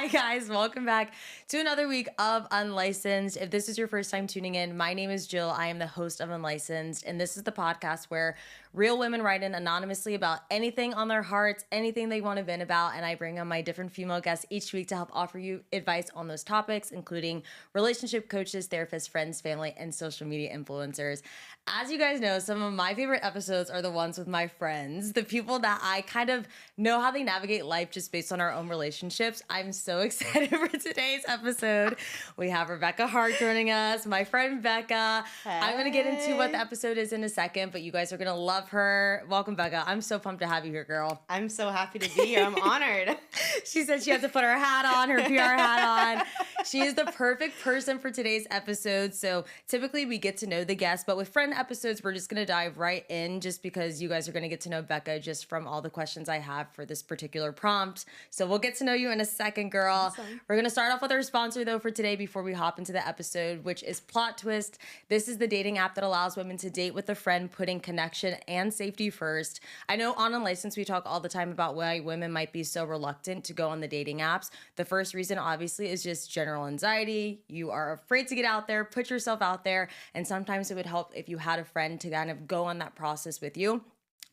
Hi, guys. Welcome back to another week of Unlicensed. If this is your first time tuning in, my name is Jill. I am the host of Unlicensed, and this is the podcast where real women write in anonymously about anything on their hearts, anything they want to vent about, and I bring on my different female guests each week to help offer you advice on those topics, including relationship coaches, therapists, friends, family, and social media influencers. As you guys know, some of my favorite episodes are the ones with my friends, the people that I kind of know how they navigate life just based on our own relationships. I'm so excited for today's episode. We have Rebecca Hart joining us, my friend Becca. Hey. I'm going to get into what the episode is in a second, but you guys are going to love her. Welcome, Becca. I'm so pumped to have you here, girl. I'm so happy to be here. I'm honored. She said she had to put her hat on, her PR hat on. She is the perfect person for today's episode. So typically we get to know the guest, but with friend episodes, we're just going to dive right in just because you guys are going to get to know Becca just from all the questions I have for this particular prompt. So we'll get to know you in a second, girl. Awesome. We're going to start off with our sponsor, though, for today before we hop into the episode, which is Plot Twist. This is the dating app that allows women to date with a friend, putting connection and safety first. I know on Unlicensed, we talk all the time about why women might be so reluctant to go on the dating apps. The first reason, obviously, is just general anxiety. You are afraid to get out there, put yourself out there, and sometimes it would help if you had a friend to kind of go on that process with you.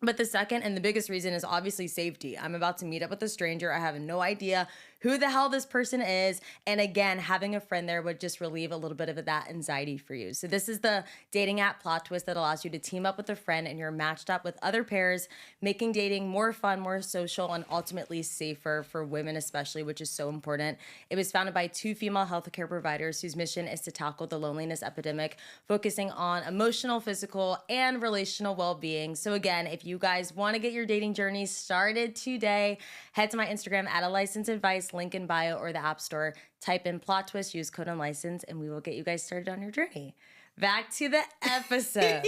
But the second and the biggest reason is obviously safety. I'm about to meet up with a stranger. I have no idea who the hell this person is. And again, having a friend there would just relieve a little bit of that anxiety for you. So this is the dating app Plot Twist that allows you to team up with a friend and you're matched up with other pairs, making dating more fun, more social, and ultimately safer for women especially, which is so important. It was founded by two female healthcare providers whose mission is to tackle the loneliness epidemic, focusing on emotional, physical, and relational well-being. So again, if you guys want to get your dating journey started today, head to my Instagram at @unlicensed_advice, link in bio, or the App Store. Type in Plot Twist, use code UNLICENSED, and we will get you guys started on your journey. Back to the episode.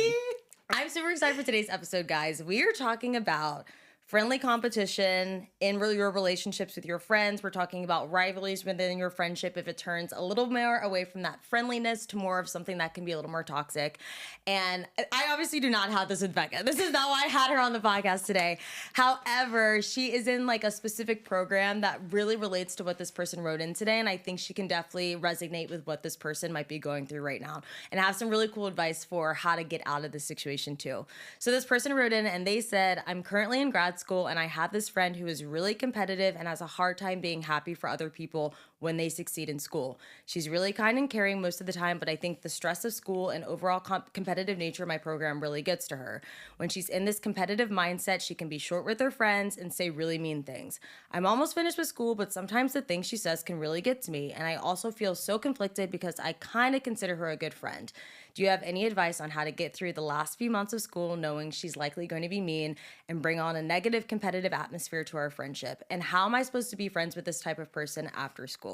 I'm super excited for today's episode, guys. We are talking about friendly competition in your relationships with your friends. We're talking about rivalries within your friendship if it turns a little more away from that friendliness to more of something that can be a little more toxic. And I obviously do not have this with Becca. This is not why I had her on the podcast today. However, she is in like a specific program that really relates to what this person wrote in today. And I think she can definitely resonate with what this person might be going through right now and have some really cool advice for how to get out of this situation too. So this person wrote in and they said, I'm currently in grad school and I have this friend who is really competitive and has a hard time being happy for other people when they succeed in school. She's really kind and caring most of the time, but I think the stress of school and overall competitive nature of my program really gets to her. When she's in this competitive mindset, she can be short with her friends and say really mean things. I'm almost finished with school, but sometimes the things she says can really get to me, and I also feel so conflicted because I kind of consider her a good friend. Do you have any advice on how to get through the last few months of school knowing she's likely going to be mean and bring on a negative competitive atmosphere to our friendship? And how am I supposed to be friends with this type of person after school?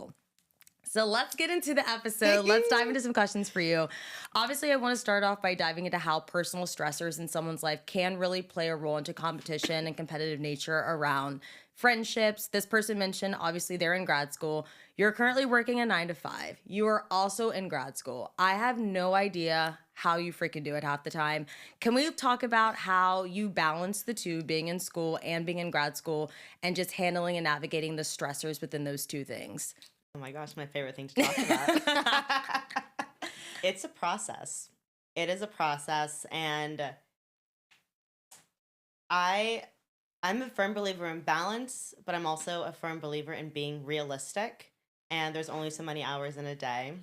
So let's get into the episode. Let's dive into some questions for you. Obviously, I want to start off by diving into how personal stressors in someone's life can really play a role into competition and competitive nature around friendships. This person mentioned, obviously, they're in grad school. You're currently working a 9 to 5. You are also in grad school. I have no idea how you freaking do it half the time. Can we talk about how you balance the two, being in school and being in grad school, and just handling and navigating the stressors within those two things? Oh my gosh, my favorite thing to talk about. It's a process. It is a process, and I'm a firm believer in balance, but I'm also a firm believer in being realistic. And there's only so many hours in a day,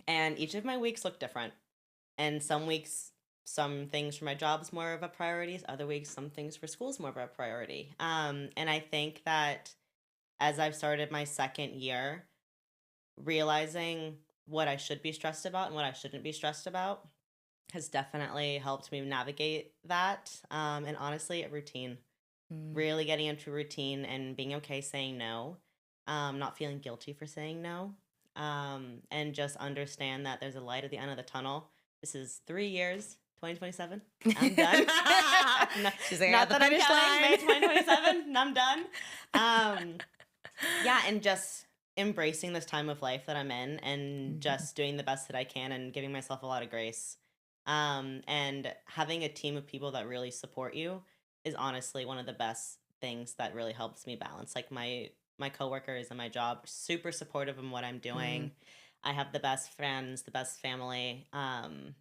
and each of my weeks look different. And some weeks, some things for my job is more of a priority. Other weeks, some things for school is more of a priority. And I think that as I've started my second year, realizing what I should be stressed about and what I shouldn't be stressed about has definitely helped me navigate that. And honestly, a routine, really getting into a routine and being okay saying no, not feeling guilty for saying no, and just understand that there's a light at the end of the tunnel. This is 3 years, 2027. I'm done. She's like, Not at the that I'm finish counting May line. 2027, and I'm done. Yeah, and just embracing this time of life that I'm in and just doing the best that I can and giving myself a lot of grace. And having a team of people that really support you is honestly one of the best things that really helps me balance. Like my coworkers and my job are super supportive in what I'm doing. Mm, I have the best friends, the best family.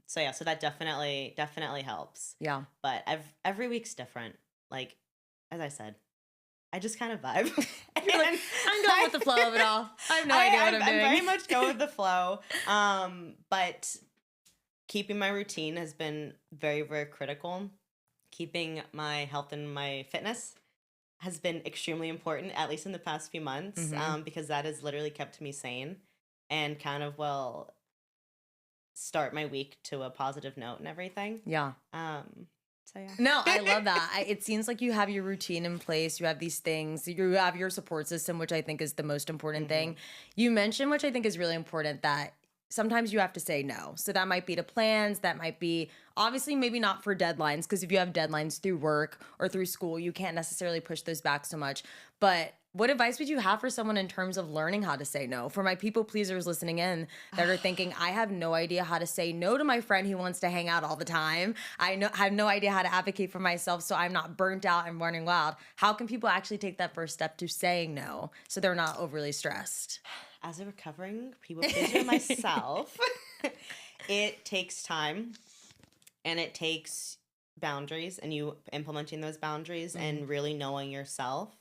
So yeah, so that definitely helps. yeah. But every week's different. Like as I said, I just kind of vibe. You're like, And I'm going with the flow of it all. I have no idea what I'm I'm doing. very much go with the flow. But keeping my routine has been very, very critical. Keeping my health and my fitness has been extremely important, at least in the past few months, Hmm. because that has literally kept me sane and kind of start my week to a positive note and everything. Yeah. So No, I yeah. love that. It seems like you have your routine in place. You have these things. You have your support system, which I think is the most important thing. Hmm. You mentioned, which I think is really important, that sometimes you have to say no. So that might be to plans. That might be obviously maybe not for deadlines, because if you have deadlines through work or through school, you can't necessarily push those back so much. But what advice would you have for someone in terms of learning how to say no? For my people pleasers listening in that are thinking, I have no idea how to say no to my friend who wants to hang out all the time. Have no idea how to advocate for myself so I'm not burnt out and running wild. How can people actually take that first step to saying no so they're not overly stressed? As a recovering people pleaser myself, it takes time and it takes boundaries and you implementing those boundaries Mhm. and really knowing yourself.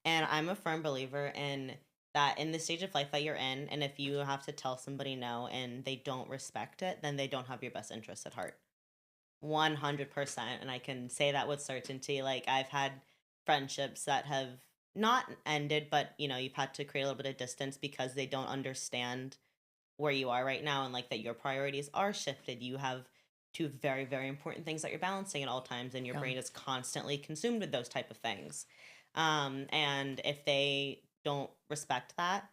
And I'm a firm believer in that in the stage of life that you're in, and if you have to tell somebody no and they don't respect it, then they don't have your best interests at heart. 100%. And I can say that with certainty. Like, I've had friendships that have not ended, but you've had to create a little bit of distance because they don't understand where you are right now and like that your priorities are shifted. You have two very, very important things that you're balancing at all times, and your Yeah. brain is constantly consumed with those type of things. And if they don't respect that,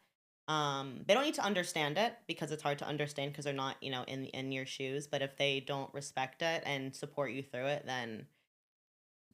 they don't need to understand it because it's hard to understand because they're not, in your shoes. But if they don't respect it and support you through it, then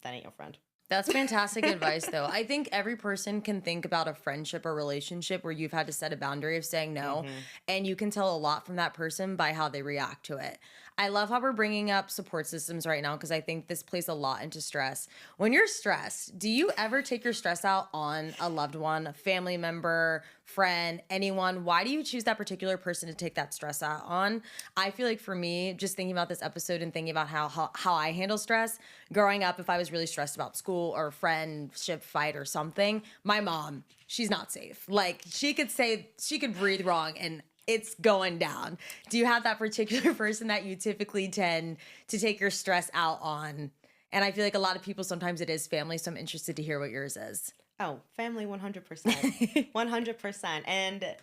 that ain't your friend. That's fantastic advice, though. I think every person can think about a friendship or relationship where you've had to set a boundary of saying no, Hmm. and you can tell a lot from that person by how they react to it. I love how we're bringing up support systems right now because I think this plays a lot into stress. When you're stressed, do you ever take your stress out on a loved one, a family member, friend, anyone? Why do you choose that particular person to take that stress out on? I feel like for me, just thinking about this episode and thinking about how I handle stress, growing up, if I was really stressed about school or a friendship fight or something, my mom, she's not safe. Like she could breathe wrong and it's going down. Do you have that particular person that you typically tend to take your stress out on? And I feel like a lot of people, sometimes it is family. So I'm interested to hear what yours is. Oh, family 100%. 100%. And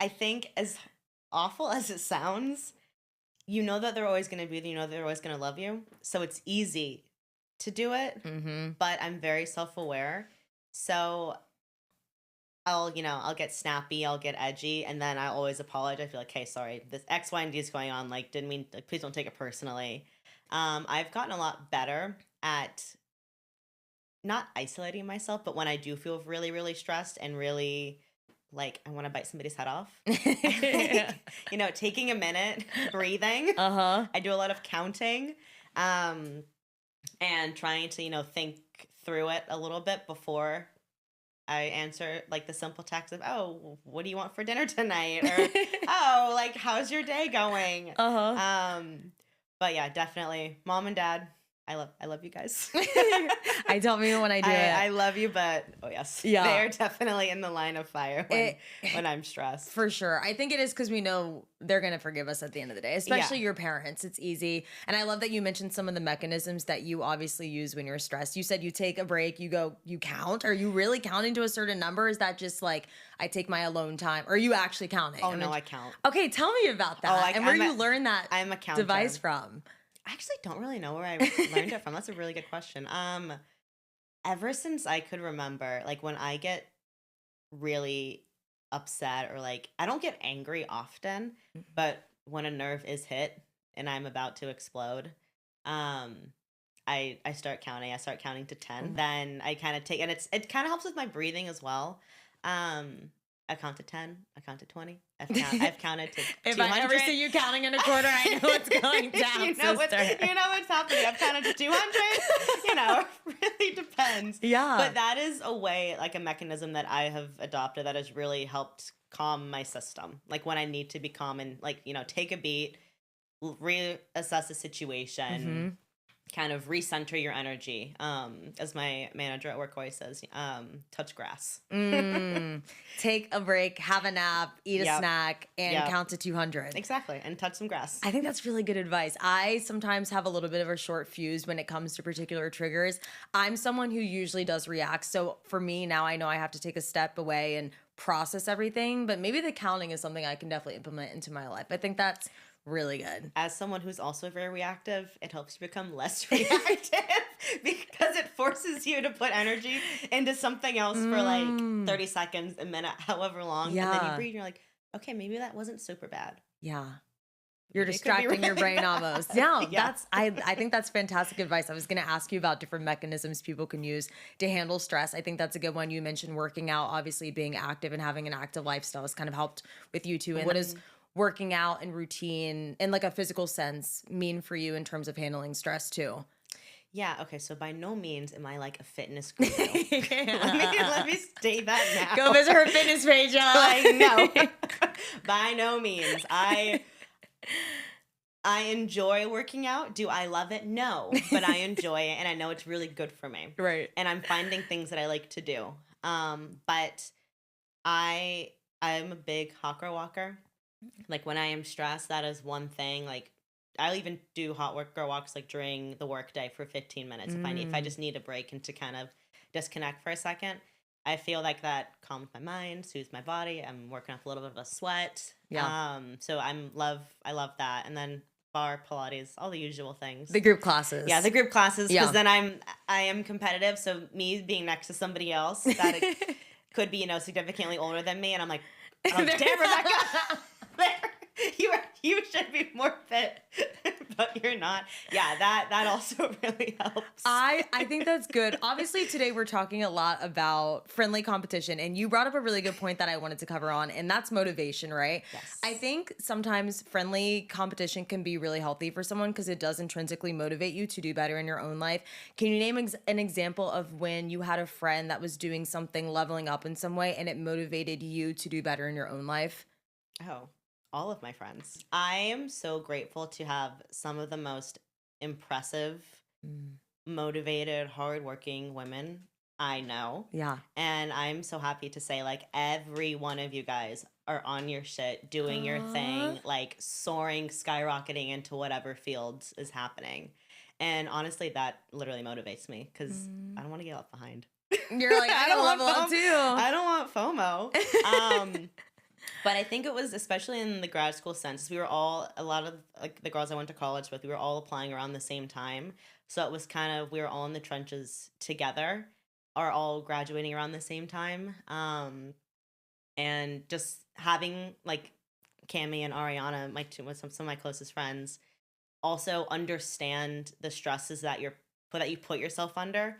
I think as awful as it sounds, you know that they're always going to be there, you know they're always going to love you. So it's easy to do it, Mm-hmm. but I'm very self-aware. So I'll get snappy, I'll get edgy, and then I always apologize. I feel like, hey, sorry, this X, Y, and D is going on. Like, didn't mean, like, please don't take it personally. I've gotten a lot better at not isolating myself, but when I do feel really, really stressed and really like I want to bite somebody's head off, like, taking a minute, breathing. Uh-huh. I do a lot of counting, and trying to, think through it a little bit before I answer like the simple text of, "Oh, what do you want for dinner tonight?" Or, "Oh, like how's your day going?" Uh-huh. But yeah, definitely mom and dad. I love you guys. I don't mean it when I do I it. love you, but oh yes, Yeah. they are definitely in the line of fire when It, when I'm stressed. For sure. I think it is because we know they're going to forgive us at the end of the day, Yeah. especially your parents. It's easy. And I love that you mentioned some of the mechanisms that you obviously use when you're stressed. You said you take a break, you count. Are you really counting to a certain number? Is that just like, I take my alone time? Or are you actually counting? Oh no, I count. Okay, tell me about that and where you learned that I'm a counter. device from. I actually don't really know where I learned it from. That's a really good question. Ever since I could remember, like when I get really upset or like I don't get angry often, but when a nerve is hit and I'm about to explode, um I start counting. I start counting to 10. Mhm. Then I kind of take and it kind of helps with my breathing as well. Um I counted 10. I counted 20. I've counted to If 200. I ever see you counting in a quarter, I know what's going down, you know sister. you know what's happening. I've counted to 200. You know, it really depends. Yeah. But that is a way, like a mechanism that I have adopted that has really helped calm my system. Like when I need to be calm and like, you know, take a beat, reassess the situation, kind of recenter your energy. As my manager at work always says, touch grass. Take a break, have a nap, eat a Yep. snack, and Yep. count to 200. Exactly. And touch some grass. I think that's really good advice. I sometimes have a little bit of a short fuse when it comes to particular triggers. I'm someone who usually does react. So for me, now I know I have to take a step away and process everything. But maybe the counting is something I can definitely implement into my life. I think that's really good. As someone who's also very reactive, it helps you become less reactive because it forces you to put energy into something else for like 30 seconds, a minute, however long. And then you Yeah. breathe and you're like, okay, maybe that wasn't super bad. Yeah. You're Maybe it could be distracting your really brain bad. almost. Yeah, Yeah. I think that's fantastic advice. I was going to ask you about different mechanisms people can use to handle stress. I think that's a good one. You mentioned working out, obviously being active and having an active lifestyle has kind of helped with you too. And what does working out and routine in like a physical sense mean for you in terms of handling stress too? Yeah, okay, so by no means am I like a fitness guru. let me state that now. Go visit her fitness page, y'all. Like, no. By no means. I enjoy working out. Do I love it? No. But I enjoy it and I know it's really good for me. Right. And I'm finding things that I like to do. But I'm a big hot girl walker. Like when I am stressed, that is one thing. Like I'll even do girl walks like during the workday for 15 minutes if I just need a break and to kind of disconnect for a second. I feel like that calms my mind, soothes my body. I'm working off a little bit of a sweat. Yeah. So I love that. And then bar, Pilates, all the usual things. The group classes. Yeah, the group classes. Because Yeah. then I am competitive. So me being next to somebody else that could be, you know, significantly older than me, and I'm like, oh, damn, Rebecca. You should be more fit, but you're not. Yeah, that also really helps. I think that's good. Obviously, today we're talking a lot about friendly competition, and you brought up a really good point that I wanted to cover on, and that's motivation, right? Yes. I think sometimes friendly competition can be really healthy for someone because it does intrinsically motivate you to do better in your own life. Can you name an example of when you had a friend that was doing something, leveling up in some way, and it motivated you to do better in your own life? Oh, all of my friends. I am so grateful to have some of the most impressive, motivated, hardworking women I know. Yeah. And I'm so happy to say, like, every one of you guys are on your shit, doing your thing, like soaring, skyrocketing into whatever fields is happening. And honestly, that literally motivates me because I don't want to get left behind. You're like, I gotta level up too. I don't want FOMO. But I think it was especially in the grad school sense. We were all, a lot of like the girls I went to college with, we were all applying around the same time. So it was kind of, we were all in the trenches together, are all graduating around the same time. And just having like Cami and Ariana, some of my closest friends, also understand the stresses that you put yourself under,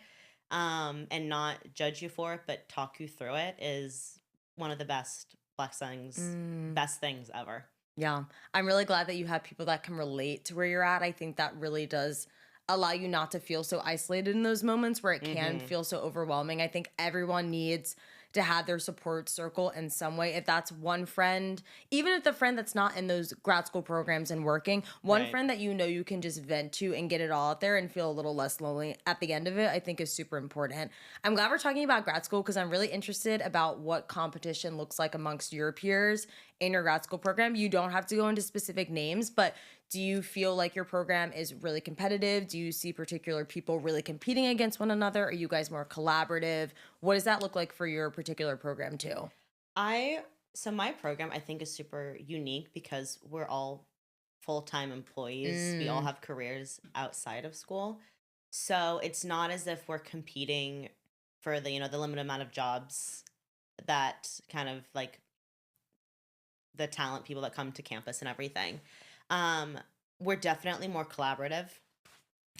and not judge you for it, but talk you through it is one of the best things ever. Yeah. I'm really glad that you have people that can relate to where you're at. I think that really does allow you not to feel so isolated in those moments where it can feel so overwhelming. I think everyone needs to have their support circle in some way. If that's one friend, even if the friend that's not in those grad school programs and working, one friend that you know you can just vent to and get it all out there and feel a little less lonely at the end of it, I think is super important. I'm glad we're talking about grad school because I'm really interested about what competition looks like amongst your peers in your grad school program. You don't have to go into specific names, but do you feel like your program is really competitive? Do you see particular people really competing against one another? Are you guys more collaborative? What does that look like for your particular program too? So my program I think is super unique because we're all full-time employees. We all have careers outside of school. So it's not as if we're competing for the limited amount of jobs that kind of like the talent people that come to campus and everything. We're definitely more collaborative,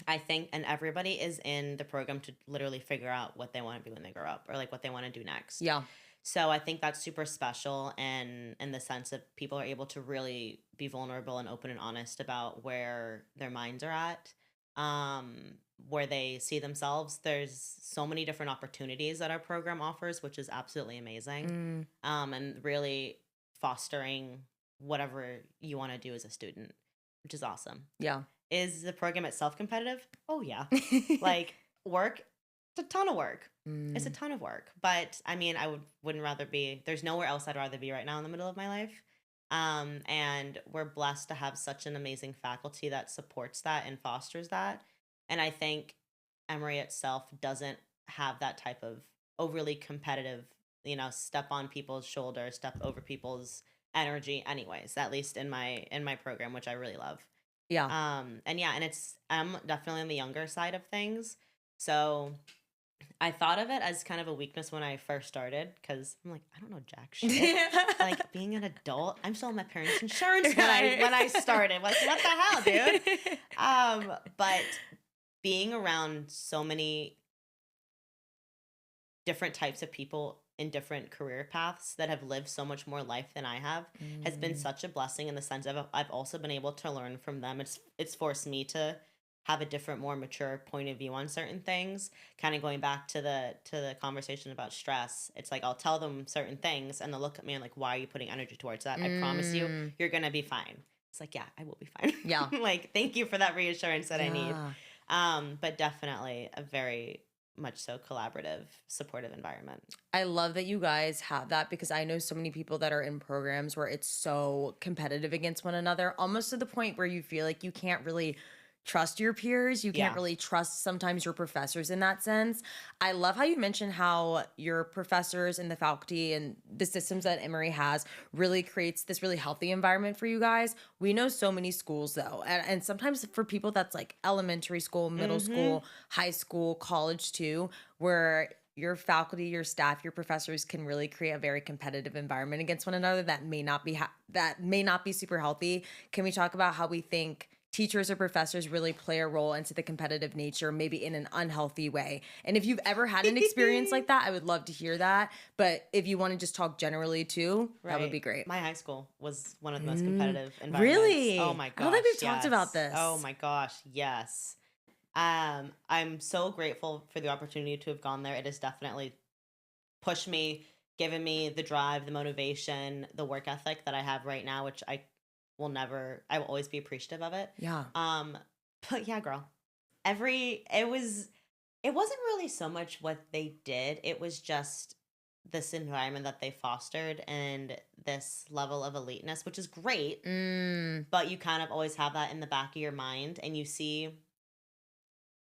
I think, and everybody is in the program to literally figure out what they want to be when they grow up or like what they want to do next. Yeah. So I think that's super special, and in the sense of people are able to really be vulnerable and open and honest about where their minds are at, um, where they see themselves. There's so many different opportunities that our program offers, which is absolutely amazing. Mm, And really fostering whatever you want to do as a student, which is awesome. yeah. Is the program itself competitive? Oh yeah. Like work, it's a ton of work. It's a Mm, ton of work. But I mean, wouldn't rather be, there's nowhere else I'd rather be right now in the middle of my life. And we're blessed to have such an amazing faculty that supports that and fosters that. And I think Emory itself doesn't have that type of overly competitive, step on people's shoulders, step over people's energy anyways, at least in my program, which I really love. yeah. And yeah, and I'm definitely on the younger side of things. So I thought of it as kind of a weakness when I first started because I'm like, I don't know jack shit. Like being an adult, I'm still on my parents' insurance when I started. Like, what the hell, dude? But being around so many different types of people in different career paths that have lived so much more life than I have has been Mm, such a blessing in the sense of I've also been able to learn from them. It's forced me to have a different, more mature point of view on certain things. Kind of going back to the conversation about stress. It's like I'll tell them certain things and they'll look at me and like, why are you putting energy towards that? I promise you, mm, you're gonna be fine. It's like, yeah, I will be fine. yeah. Like, thank you for that reassurance that I need. Yeah. But definitely a very much so collaborative, supportive environment. I love that you guys have that because I know so many people that are in programs where it's so competitive against one another, almost to the point where you feel like you can't really trust your peers. You can't Yeah. really trust sometimes your professors in that sense. I love how you mentioned how your professors and the faculty and the systems that Emory has really creates this really healthy environment for you guys. We know so many schools though, and sometimes for people that's like elementary school, middle Mm-hmm. school, high school, college too, where your faculty, your staff, your professors can really create a very competitive environment against one another that may not be that may not be super healthy. Can we talk about how we think teachers or professors really play a role into the competitive nature, maybe in an unhealthy way? And if you've ever had an experience like that, I would love to hear that. But if you want to just talk generally too, that would Right. be great. My high school was one of the most Mm, competitive environments. Oh really? my I don't think gosh, we've talked about yes. Oh this. my gosh, yes. I'm so grateful for the opportunity to have gone there. It has definitely pushed me, given me the drive, the motivation, the work ethic that I have right now, which I will always be appreciative of it. Yeah. Um, but yeah, girl, it wasn't really so much what they did. It was just this environment that they fostered and this level of eliteness, which is great, Mm, but you kind of always have that in the back of your mind and you see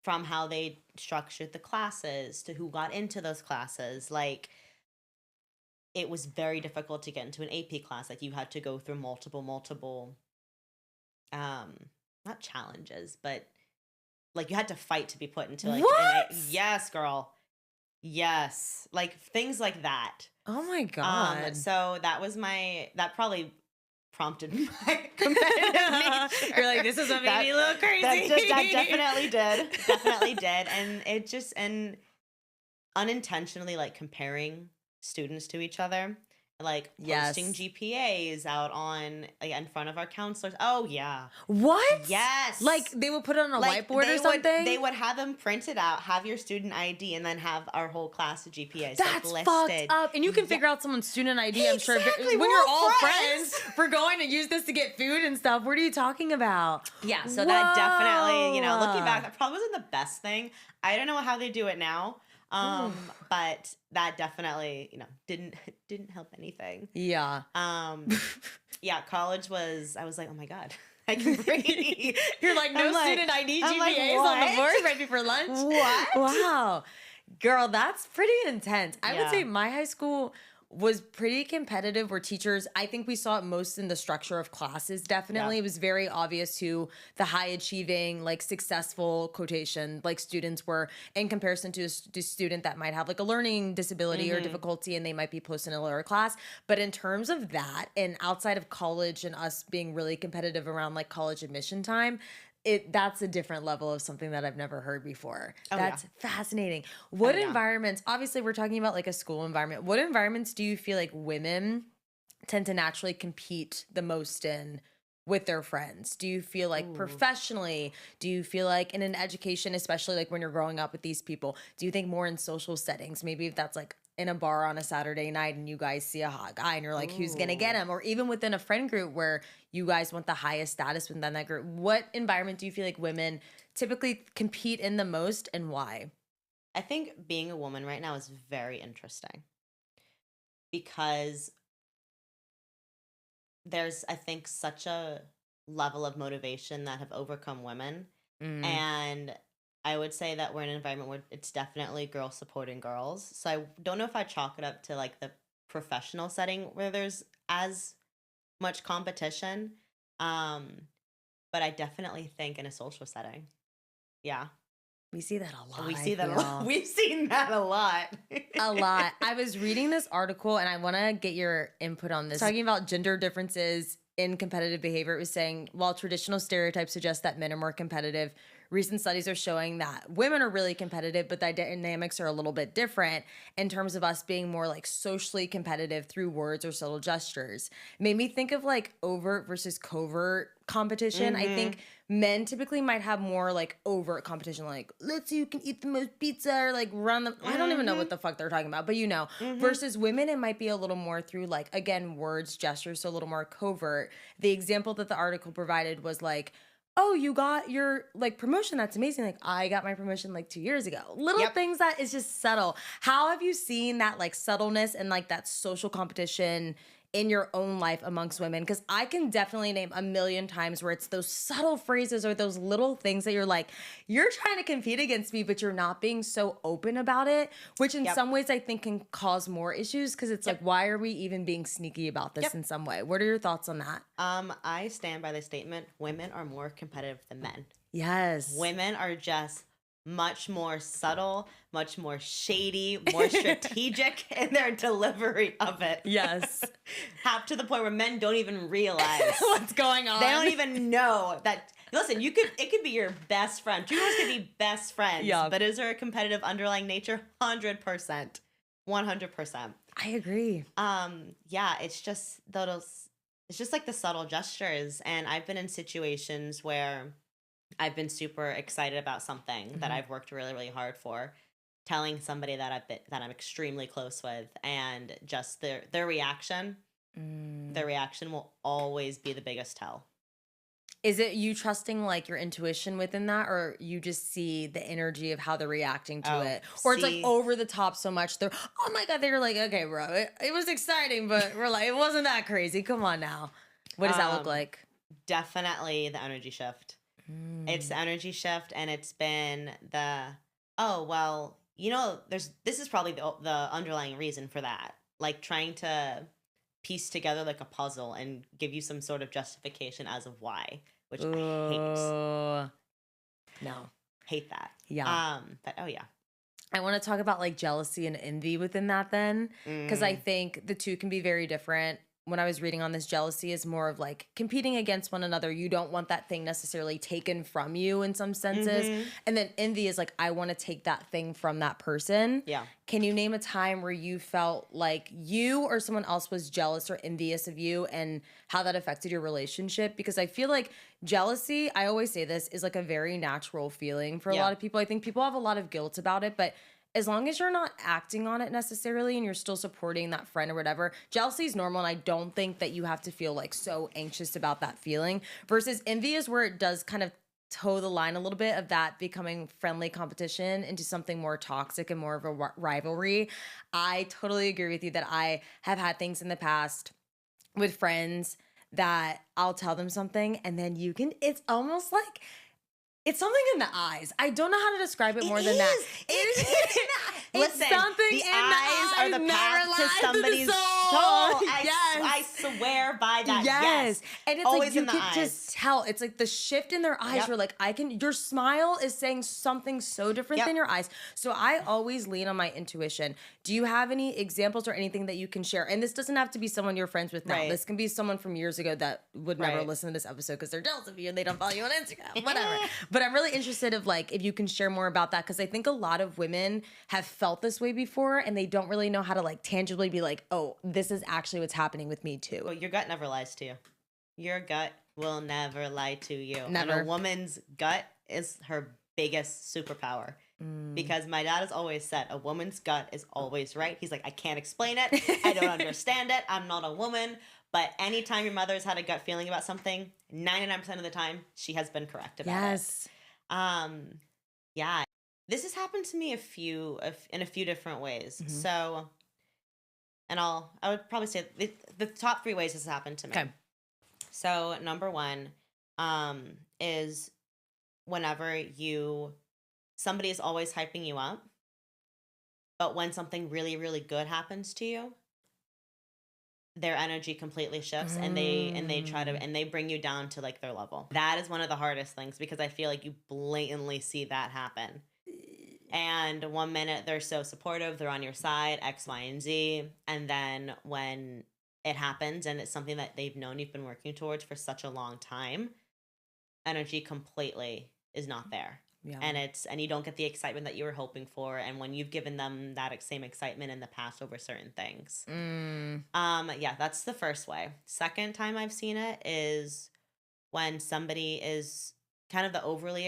from how they structured the classes to who got into those classes, like it was very difficult to get into an AP class. Like you had to go through multiple um not challenges, but like you had to fight to be put into like an what? yes, girl. Yes. Like things like that. Oh my God. So that probably prompted my competitive You're like, nature. this is what made That me a little crazy. that definitely did. Definitely did. And unintentionally like comparing students to each other, like posting Yes. GPAs out on like in front of our counselors. Oh yeah. What? Like Yes. they would put it on a Like whiteboard or they something? would have them printed out, have your student ID, and then have our whole class of GPAs like That's fucked listed. up. And you can Yeah, figure out someone's student ID, I'm sure, exactly. when We're you're all all friends. friends. We're going to use this to get food and stuff. What are you talking about? Yeah, so that definitely, looking back, Whoa. that probably wasn't the best thing. I don't know how they do it now. Ooh. But that definitely, didn't help anything. Yeah. Um, yeah, I was like, oh my God, I can breathe. You're like, no I'm like, student ID I'm like, GPAs on the what? board right before lunch? What? Wow. Girl, that's pretty intense. I would Yeah. say my high school was pretty competitive where teachers, I think we saw it most in the structure of classes, definitely. Yeah. It was very obvious who the high achieving, like successful quotation, like students were in comparison to a student that might have like a learning disability or Mm-hmm. difficulty and they might be placed in a lower class. But in terms of that and outside of college and us being really competitive around like college admission time, that's a different level of something that I've never heard before. Oh, That's yeah. fascinating. What Oh, yeah. environments, obviously we're talking about like a school environment. What environments do you feel like women tend to naturally compete the most in with their friends? Do you feel like Ooh. professionally? Do you feel like in an education, especially like when you're growing up with these people? Do you think more in social settings? Maybe if that's like in a bar on a Saturday night and you guys see a hot guy and you're like, who's gonna get Ooh. him? Or even within a friend group where you guys want the highest status within that group. What environment do you feel like women typically compete in the most and why? I think being a woman right now is very interesting because there's, I think, such a level of motivation that have overcome women. Mm, And I would say that we're in an environment where it's definitely girls supporting girls. So I don't know if I chalk it up to like the professional setting where there's as much competition. Um, but I definitely think in a social setting. Yeah. we see that a lot. We I see that a lot. feel. We've seen that a lot. A lot. I was reading this article and I want to get your input on this. Talking about gender differences in competitive behavior, it was saying while traditional stereotypes suggest that men are more competitive, recent studies are showing that women are really competitive, but the dynamics are a little bit different in terms of us being more like socially competitive through words or subtle gestures. Made me think of like overt versus covert competition. I Mm-hmm. think men typically might have more like overt competition, like let's see who can eat the most pizza or like run the. I don't even know Mm-hmm. what the fuck they're talking about, but you know. Mm-hmm. Versus women, it might be a little more through like again words, gestures, so a little more covert. The example that the article provided was like, oh, you got your like promotion. That's amazing. Like I got my promotion like 2 years ago. Little Yep. things that is just subtle. How have you seen that like subtleness and like that social competition in your own life amongst women? Because I can definitely name a million times where it's those subtle phrases or those little things that you're like, you're trying to compete against me, but you're not being so open about it, which in Yep. some ways I think can cause more issues because it's Yep. like, why are we even being sneaky about this Yep. in some way? What are your thoughts on that? I stand by the statement: women are more competitive than men. Yes. Women are just much more subtle, much more shady, more strategic in their delivery of it. Yes. Half to the point where men don't even realize. What's going on? They don't even know that. Listen, it could be your best friend. Two girls could be best friends. Yeah. But is there a competitive underlying nature? 100%. 100%. I agree. Yeah, it's just those, it's just like the subtle gestures. And I've been in situations where I've been super excited about something that Mhm. I've worked really, really hard for, telling somebody that I'm extremely close with, and just their reaction. Their reaction will always be the biggest tell. Is it you trusting like your intuition within that, or you just see the energy of how they're reacting to Oh, it? Or it's like see. over the top so much they're, oh my God, they're like, okay, bro, it was exciting, but we're like, it wasn't that crazy. Come on now. What does that look Um, like? Definitely the energy shift. It's the Mm. energy shift, and it's been the, oh well, this is probably the underlying reason for that. Like trying to piece together like a puzzle and give you some sort of justification as of why, which I Ooh. No. hate that. Yeah. But oh yeah. I want to talk about like jealousy and envy within that then, because I Mm, think the two can be very different. When I was reading on this, jealousy is more of like competing against one another. You don't want that thing necessarily taken from you in some senses. mm-hmm. And then envy is like, I want to take that thing from that person. Yeah. Can you name a time where you felt like you or someone else was jealous or envious of you and how that affected your relationship? Because I feel like jealousy, I always say this, is like a very natural feeling for a Yeah. lot of people. I think people have a lot of guilt about it, but as long as you're not acting on it necessarily and you're still supporting that friend or whatever, jealousy is normal. And I don't think that you have to feel like so anxious about that feeling. Versus envy is where it does kind of toe the line a little bit of that becoming friendly competition into something more toxic and more of a rivalry. I totally agree with you that I have had things in the past with friends that I'll tell them something and then it's almost like, it's something in the eyes. I don't know how to describe it more than that. It's It's Listen, something the in eyes the are the eyes. path Never to lies somebody's the soul. I swear by that. Yes. And it's Always like you in the can eyes. just tell. It's like the shift in their eyes. Yep. You're like, your smile is saying something so different Yep. than your eyes. So I always lean on my intuition. Do you have any examples or anything that you can share? And this doesn't have to be someone you're friends with now. Right. This can be someone from years ago that would never Right. listen to this episode because they're jealous of you and they don't follow you on Instagram, whatever. But I'm really interested of like, if you can share more about that, because I think a lot of women have felt this way before and they don't really know how to like tangibly be like, oh, this is actually what's happening with me too. Well, your gut never lies to you. Your gut will never lie to you. Never. And a woman's gut is her biggest superpower. Because my dad has always said, a woman's gut is always right. He's like, I can't explain it. I don't understand it. I'm not a woman. But anytime your mother's had a gut feeling about something, 99% of the time, she has been correct about Yes. it. Yeah. This has happened to me in a few different ways. So, and I would probably say the top 3 ways this has happened to me. Okay. So number 1 is whenever somebody is always hyping you up, but when something really, really good happens to you, their energy completely shifts and they bring you down to like their level. That is one of the hardest things because I feel like you blatantly see that happen. And one minute they're so supportive, they're on your side, X, Y, and Z. And then when it happens and it's something that they've known you've been working towards for such a long time, energy completely is not there. Yeah. And you don't get the excitement that you were hoping for. And when you've given them that same excitement in the past over certain things. Yeah, that's the first way. Second time I've seen it is when somebody is kind of the overly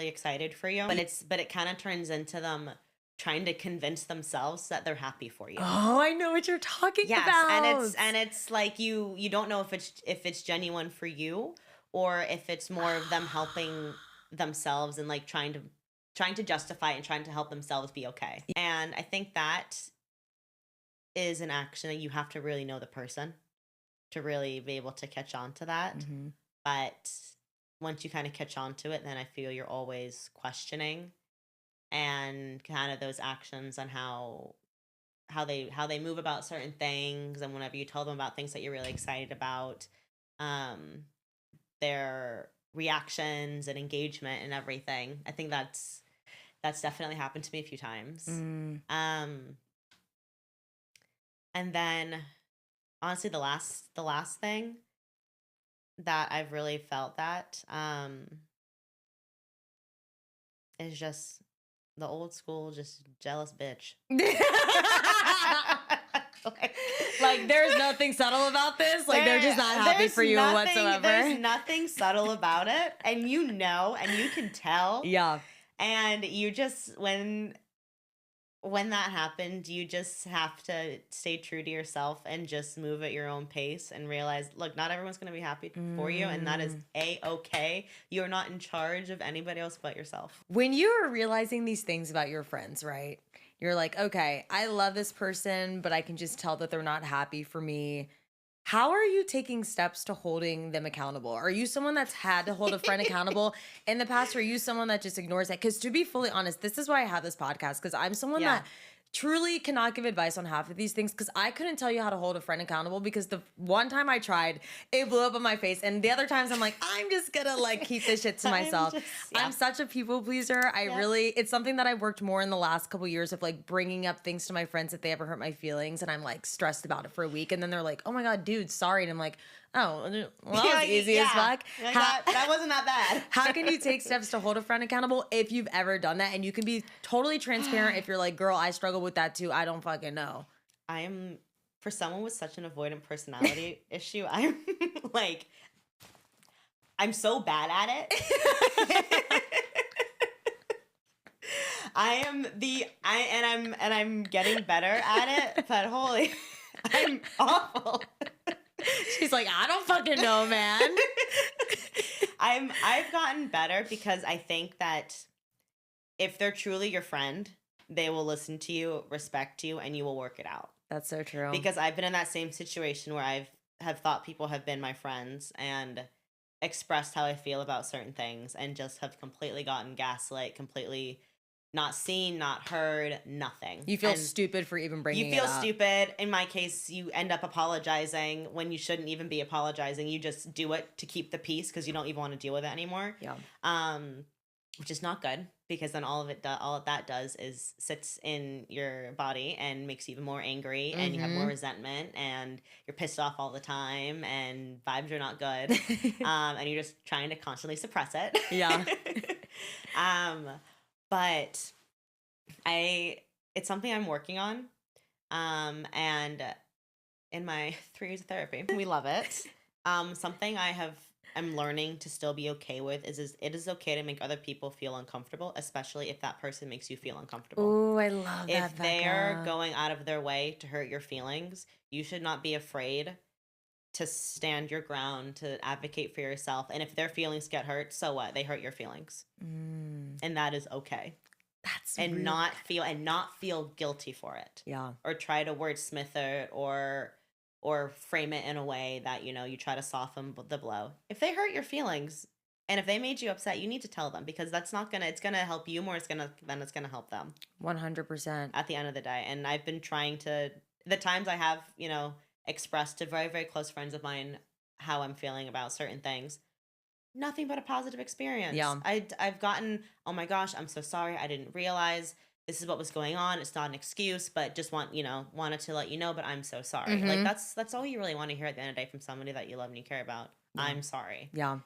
excited for you, but it kind of turns into them trying to convince themselves that they're happy for you. Oh, I know what you're talking about. And it's like you don't know if it's genuine for you or if it's more of them helping themselves and like trying to justify and trying to help themselves be okay. And I think that is an action that you have to really know the person to really be able to catch on to that. But once you kind of catch on to it, then I feel you're always questioning and kind of those actions on how they move about certain things, and whenever you tell them about things that you're really excited about, their reactions and engagement and everything. I think that's definitely happened to me a few times. And then honestly the last thing that I've really felt that is just the old school just jealous bitch. Like there's nothing subtle about this. Like they're just not happy for you whatsoever. There's nothing subtle about it, and you can tell. Yeah. And you just when that happened, you just have to stay true to yourself and just move at your own pace and realize, look, not everyone's going to be happy for you, and that is A-okay. You're not in charge of anybody else but yourself. When you're realizing these things about your friends, right? You're like, okay, I love this person, but I can just tell that they're not happy for me. How are you taking steps to holding them accountable? Are you someone that's had to hold a friend accountable in the past? Or are you someone that just ignores that? Because to be fully honest, this is why I have this podcast, because I'm someone that truly cannot give advice on half of these things, because I couldn't tell you how to hold a friend accountable, because the one time I tried, it blew up in my face. And the other times I'm like, I'm just gonna like keep this shit to myself. I'm such a people pleaser. It's something that I've worked more in the last couple years of like bringing up things to my friends if they ever hurt my feelings, and I'm like stressed about it for a week. And then they're like, oh my God, dude, sorry. And I'm like, oh, well, that was easy as fuck. Like that wasn't that bad. How can you take steps to hold a friend accountable if you've ever done that? And you can be totally transparent if you're like, girl, I struggle with that too. I don't fucking know. I am, for someone with such an avoidant personality issue, I'm like, I'm so bad at it. I'm getting better at it, but holy, I'm awful. She's like, I don't fucking know, man. I've gotten better because I think that if they're truly your friend, they will listen to you, respect you, and you will work it out. That's so true. Because I've been in that same situation where have thought people have been my friends and expressed how I feel about certain things and just have completely gotten gaslit, completely not seen, not heard, nothing. You feel And stupid for even bringing you feel it up. stupid. In my case, you end up apologizing when you shouldn't even be apologizing. You just do it to keep the peace because you don't even want to deal with it anymore. Yeah. Which is not good because then all of that does is sits in your body and makes you even more angry, and you have more resentment, and you're pissed off all the time, and vibes are not good. And you're just trying to constantly suppress it. Yeah. But it's something I'm working on. And in my 3 years of therapy, we love it. Something I'm learning to still be okay with is it is okay to make other people feel uncomfortable, especially if that person makes you feel uncomfortable. Oh, I love that, If they're Becca. going out of their way to hurt your feelings, you should not be afraid to stand your ground, to advocate for yourself. And if their feelings get hurt, so what? They hurt your feelings. And that is okay. That's And really not feel guilty for it. Yeah. Or try to wordsmith it or frame it in a way that, you try to soften the blow. If they hurt your feelings and if they made you upset, you need to tell them, because it's gonna help you more. It's gonna help them 100%. at the end of the day. And I've been trying to, the times I have, expressed to very, very close friends of mine how I'm feeling about certain things, nothing but a positive experience. Yeah. I've gotten, oh my gosh, I'm so sorry. I didn't realize this is what was going on. It's not an excuse, but just wanted to let you know, but I'm so sorry. Like that's all you really want to hear at the end of the day from somebody that you love and you care about. Yeah. I'm sorry. Yeah.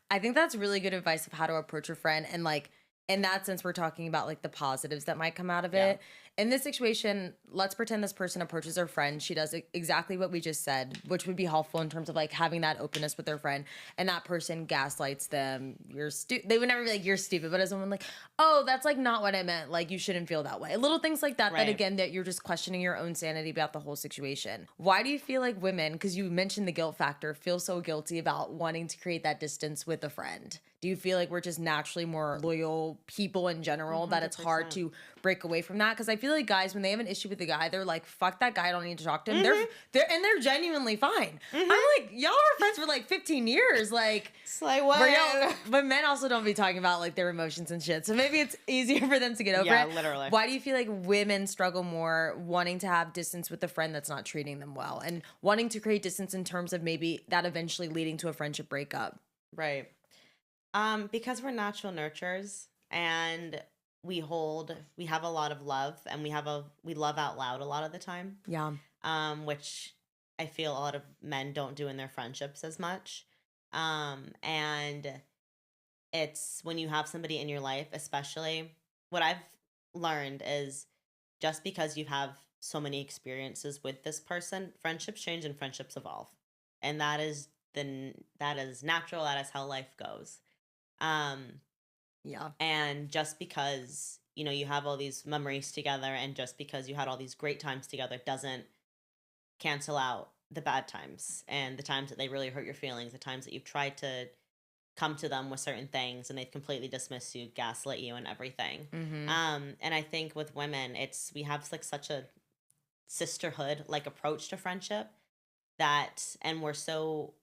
I think that's really good advice of how to approach a friend. And like, in that sense, we're talking about like the positives that might come out of it. In this situation, let's pretend this person approaches their friend. She does exactly what we just said, which would be helpful in terms of like having that openness with their friend. And that person gaslights them. They would never be like, you're stupid. But as someone like, oh, that's like not what I meant. Like, you shouldn't feel that way. Little things like that, Right. that again, that you're just questioning your own sanity about the whole situation. Why do you feel like women, because you mentioned the guilt factor, feel so guilty about wanting to create that distance with a friend? Do you feel like we're just naturally more loyal people in general, that it's hard 100%. to break away from that? Because I feel like guys, when they have an issue with a guy, they're like, fuck that guy, I don't need to talk to him. They're genuinely fine. I'm like, y'all were friends for like 15 years. Like, It's like, what? but men also don't be talking about like their emotions and shit. So maybe it's easier for them to get over Yeah, it. literally. Why do you feel like women struggle more wanting to have distance with a friend that's not treating them well, and wanting to create distance in terms of maybe that eventually leading to a friendship breakup? Right. Because we're natural nurturers, and we have a lot of love, and we love out loud a lot of the time. Yeah. Which I feel a lot of men don't do in their friendships as much. And it's when you have somebody in your life, especially, what I've learned is just because you have so many experiences with this person, friendships change and friendships evolve. And that is natural. That is how life goes. Yeah. And just because, you have all these memories together, and just because you had all these great times together, doesn't cancel out the bad times and the times that they really hurt your feelings, the times that you've tried to come to them with certain things and they've completely dismissed you, gaslit you, and everything. And I think with women, we have like such a sisterhood like approach to friendship, and we're so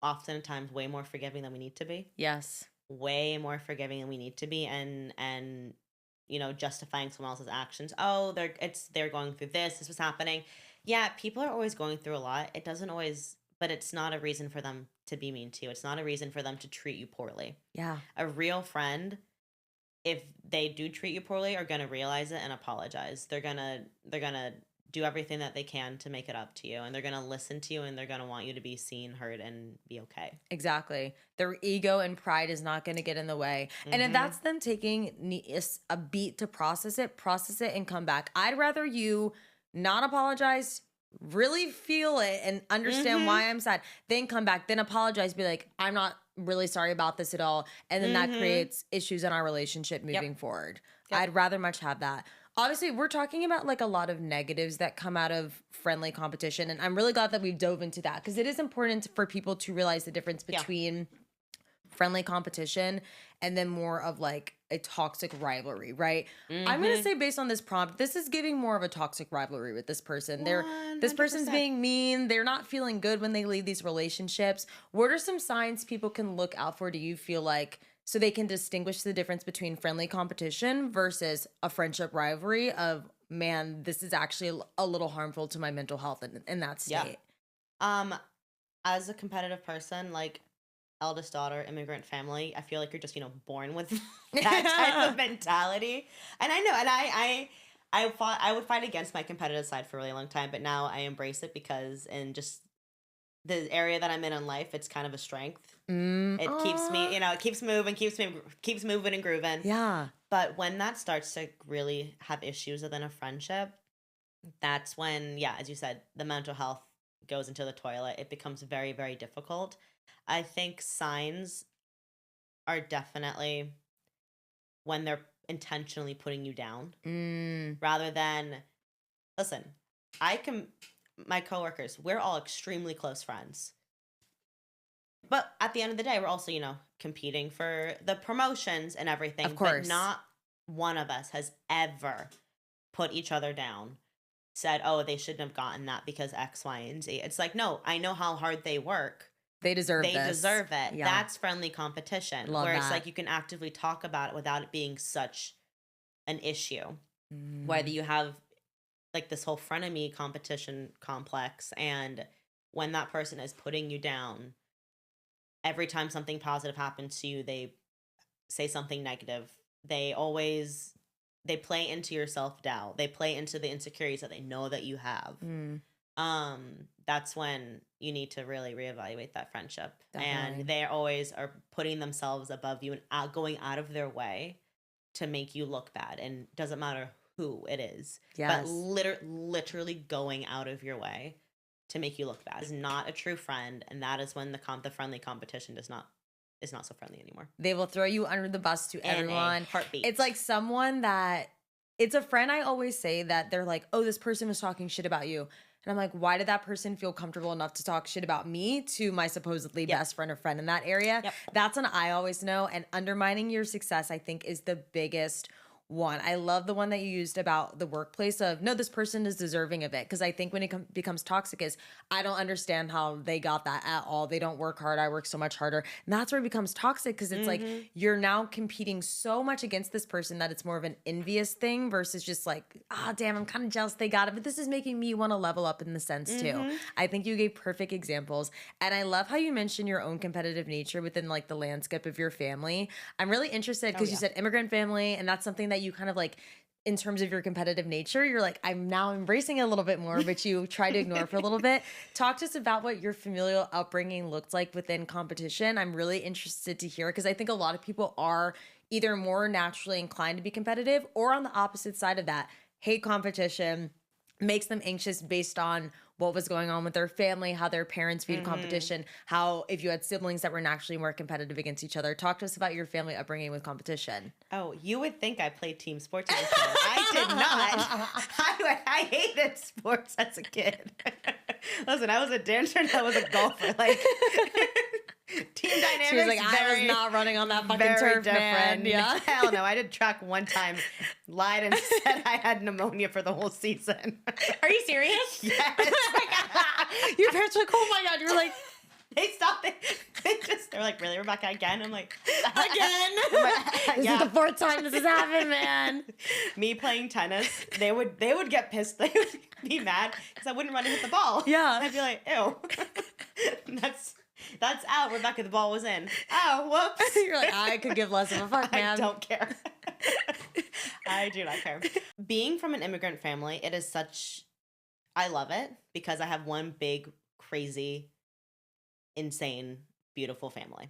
oftentimes way more forgiving than we need to be. Yes. Way more forgiving than we need to be, and justifying someone else's actions. Oh, they're going through this was happening. Yeah, people are always going through a lot. It doesn't always, but it's not a reason for them to be mean to you. It's not a reason for them to treat you poorly. Yeah. A real friend, if they do treat you poorly, are gonna realize it and apologize. They're gonna do everything that they can to make it up to you, and they're gonna listen to you, and they're gonna want you to be seen, heard, and be okay. Exactly. Their ego and pride is not going to get in the way. And if that's them taking a beat to process it and come back. I'd rather you not apologize, really feel it and understand why I'm sad, then come back, then apologize, be like, I'm not really sorry about this at all. And then that creates issues in our relationship moving forward. Yep. I'd rather much have that. Obviously, we're talking about like a lot of negatives that come out of friendly competition. And I'm really glad that we've dove into that, because it is important for people to realize the difference between friendly competition and then more of like a toxic rivalry, right? I'm going to say, based on this prompt, this is giving more of a toxic rivalry with this person. This person's 100%. being mean. They're not feeling good when they leave these relationships. What are some signs people can look out for, do you feel like, so they can distinguish the difference between friendly competition versus a friendship rivalry of, man, this is actually a little harmful to my mental health in that Yeah. state. Um, as a competitive person, like eldest daughter, immigrant family, I feel like you're just, born with that type of mentality. And I know, and I would fight against my competitive side for a really long time, but now I embrace it because in just the area that I'm in life, it's kind of a strength. It keeps me, Aw. it keeps moving, keeps moving and grooving. Yeah. But when that starts to really have issues within a friendship, that's when, yeah, as you said, the mental health goes into the toilet. It becomes very, very difficult. I think signs are definitely when they're intentionally putting you down Mm. rather than, listen, I can, my coworkers, we're all extremely close friends. But at the end of the day, we're also, competing for the promotions and everything. Of But course. not one of us has ever put each other down, said, oh, they shouldn't have gotten that because X, Y, and Z. It's like, no, I know how hard they work. They deserve They this. deserve it. Yeah. That's friendly competition. Love where it's that. like you can actively talk about it without it being such an issue. Mm. Whether you have like this whole frenemy competition complex, and when that person is putting you down, every time something positive happens to you, they say something negative. They play into your self-doubt. They play into the insecurities that they know that you have. Mm. That's when you need to really reevaluate that friendship. Definitely. And they always are putting themselves above you and going out of their way to make you look bad. And doesn't matter who it is. Yes. But literally going out of your way to make you look bad is not a true friend. And that is when the friendly competition is not so friendly anymore. They will throw you under the bus to In a everyone. heartbeat. It's like someone that, it's a friend I always say that they're like, oh, this person was talking shit about you. And I'm like, why did that person feel comfortable enough to talk shit about me to my supposedly Yep. best friend or friend in that area? Yep. That's an I always know. And undermining your success, I think, is the biggest one. I love the one that you used about the workplace of, no, this person is deserving of it. Because I think when it becomes toxic is, I don't understand how they got that at all. They don't work hard. I work so much harder. And that's where it becomes toxic because it's like you're now competing so much against this person that it's more of an envious thing versus just like, damn, I'm kind of jealous they got it. But this is making me want to level up in the sense too. I think you gave perfect examples. And I love how you mentioned your own competitive nature within like the landscape of your family. I'm really interested because you said immigrant family, and that's something that you kind of like, in terms of your competitive nature, you're like, I'm now embracing it a little bit more, but you try to ignore for a little bit. Talk to us about what your familial upbringing looked like within competition. I'm really interested to hear because I think a lot of people are either more naturally inclined to be competitive or on the opposite side of that, hate competition, makes them anxious based on what was going on with their family, how their parents viewed competition, how if you had siblings that were naturally more competitive against each other. Talk to us about your family upbringing with competition. Oh, you would think I played team sports as a kid. I did not. I hated sports as a kid. Listen, I was a dancer and I was a golfer. Like team dynamics. She was like, I was not running on that fucking turf, man. Yeah. Hell no. I did track one time, lied and said I had pneumonia for the whole season. Are you serious? Yes. Your parents were like, oh my God. You were like, They stopped it. They're like, really, Rebecca, again? I'm like, again? This is the fourth time this has happened, man. Me playing tennis, they would get pissed. They would be mad because I wouldn't run and hit the ball. Yeah. I'd be like, ew. That's out, Rebecca. The ball was in. Oh, whoops. You're like, I could give less of a fuck, man. I don't care. I do not care. Being from an immigrant family, it is I love it because I have one big, crazy, insane, beautiful family.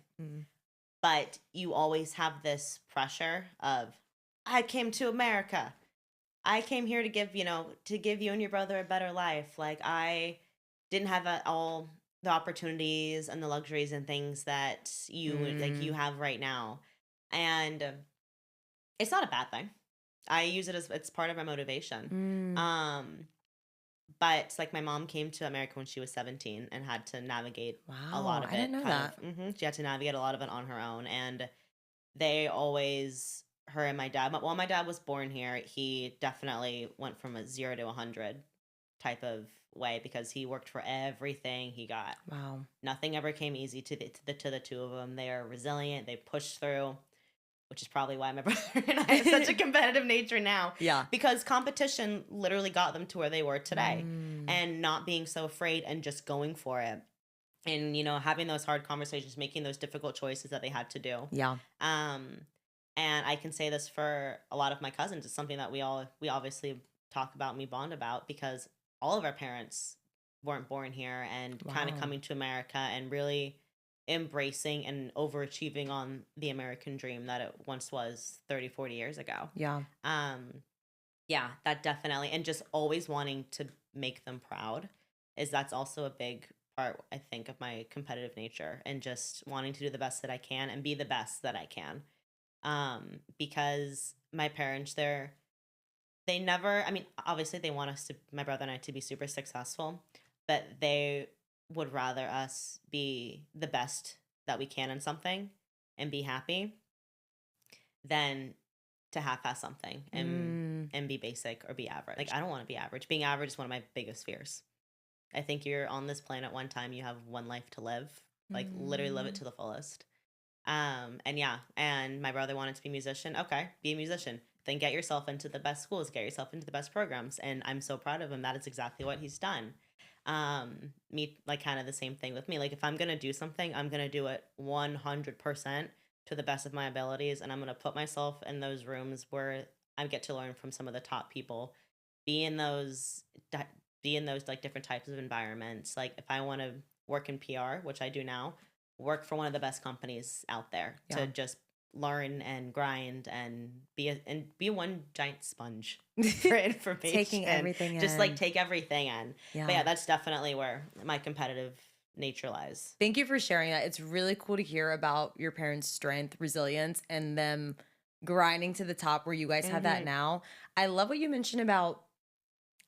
But you always have this pressure of, I came to America. I came here to give you and your brother a better life. Like I didn't have all the opportunities and the luxuries and things that you have right now. And it's not a bad thing. I use it as it's part of my motivation. But like my mom came to America when she was 17 and had to navigate a lot of it. I didn't know that. She had to navigate a lot of it on her own. And her and my dad, my dad was born here. He definitely went from a 0 to 100 type of way because he worked for everything he got. Wow. Nothing ever came easy to the two of them. They are resilient. They push through, which is probably why my brother and I have such a competitive nature now. Yeah. Because competition literally got them to where they were today. And not being so afraid and just going for it. And, having those hard conversations, making those difficult choices that they had to do. Yeah. And I can say this for a lot of my cousins. It's something that we obviously talk about and we bond about because all of our parents weren't born here and kind of coming to America and really embracing and overachieving on the American dream that it once was 30, 40 years ago. Yeah. Yeah, that definitely. And just always wanting to make them proud that's also a big part, I think, of my competitive nature and just wanting to do the best that I can and be the best that I can. Because my parents, they never, I mean, obviously they want my brother and I, to be super successful, but they would rather us be the best that we can in something and be happy than to half-ass something and be basic or be average. Like, I don't want to be average. Being average is one of my biggest fears. I think you're on this planet one time, you have one life to live. Like, literally live it to the fullest. And my brother wanted to be a musician. Okay, be a musician. Then get yourself into the best schools, get yourself into the best programs. And I'm so proud of him. That is exactly what he's done. Like, kind of the same thing with me. Like, if I'm going to do something, I'm going to do it 100% to the best of my abilities. And I'm going to put myself in those rooms where I get to learn from some of the top people, be in those like different types of environments. Like, if I want to work in PR, which I do now, work for one of the best companies out there to just learn and grind and be one giant sponge for information. Taking everything just in. like take everything in. Yeah. But yeah, that's definitely where my competitive nature lies. Thank you for sharing that. It's really cool to hear about your parents' strength, resilience, and them grinding to the top where you guys have that now. I love what you mentioned about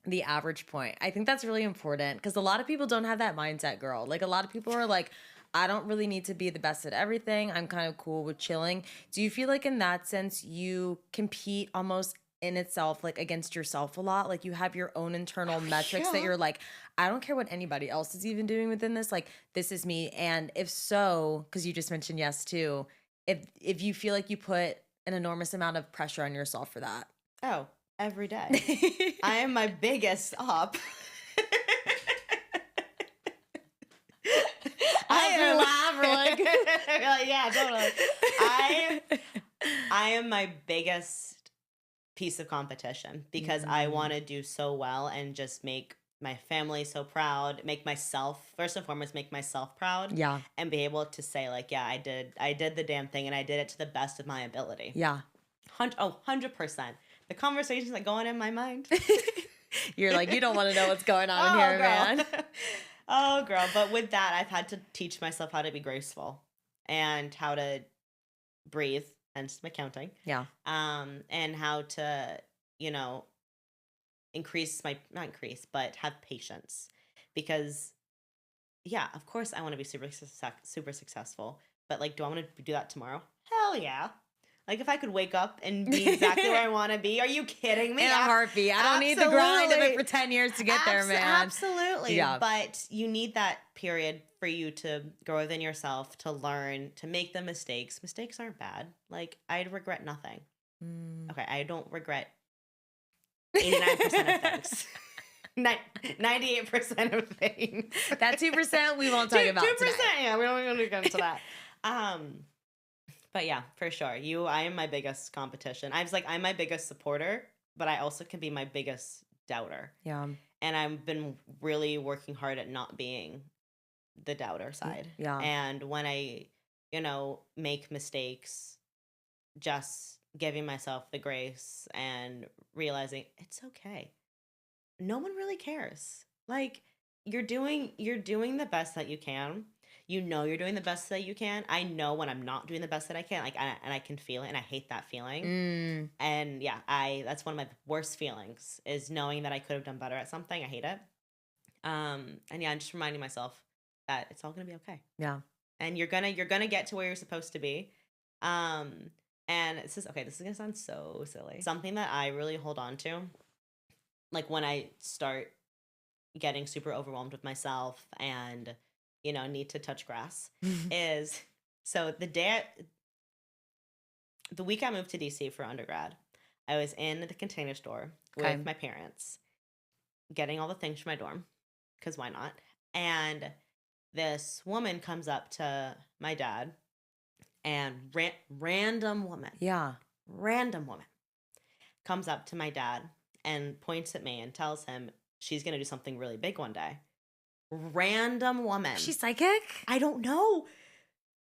the average point. I think that's really important because a lot of people don't have that mindset, girl. Like, a lot of people are like, I don't really need to be the best at everything. I'm kind of cool with chilling. Do you feel like in that sense you compete almost in itself, like against yourself a lot? Like, you have your own internal metrics that you're like, I don't care what anybody else is even doing within this. Like, this is me. And if so, because you just mentioned yes too, if you feel like you put an enormous amount of pressure on yourself for that. Oh, every day. I am my biggest op. Yeah, totally. I am my biggest piece of competition because I want to do so well and just make my family so proud, make myself, first and foremost, make myself proud. Yeah. And be able to say, like, yeah, I did the damn thing and I did it to the best of my ability. Yeah. 100%. The conversations that go on in my mind. You're like, you don't want to know what's going on in here, girl. man. Oh, girl. But with that, I've had to teach myself how to be graceful and how to breathe, hence my counting. Yeah. And how to, not increase, but have patience. Because, yeah, of course I want to be super successful. But, like, do I want to do that tomorrow? Hell yeah. Like, if I could wake up and be exactly where I want to be, are you kidding me? In a heartbeat. I don't need the grind of it for 10 years to get there, man. Absolutely. Yeah. But you need that period for you to grow within yourself, to learn, to make the mistakes. Mistakes aren't bad. Like, I regret nothing. Okay, I don't regret 89% of things. 98% of things. That 2% we won't talk about 2%, today. Yeah, we don't want to go into that. But yeah, for sure. I am my biggest competition. I'm my biggest supporter, but I also can be my biggest doubter. Yeah. And I've been really working hard at not being the doubter side. Yeah. And when I, make mistakes, just giving myself the grace and realizing it's okay. No one really cares. Like, you're doing the best that you can. You're doing the best that you can. I know when I'm not doing the best that I can, and I can feel it, and I hate that feeling. And yeah, that's one of my worst feelings is knowing that I could have done better at something. I hate it. And yeah, I'm just reminding myself that it's all gonna be okay. Yeah. And you're gonna get to where you're supposed to be. And this is gonna sound so silly. Something that I really hold on to, like when I start getting super overwhelmed with myself and, need to touch grass is so the week I moved to DC for undergrad, I was in the Container Store Okay. with my parents, getting all the things for my dorm, because why not? And this woman comes up to my dad, and Yeah. random woman comes up to my dad and points at me and tells him she's going to do something really big one day. Random woman. She's psychic? I don't know.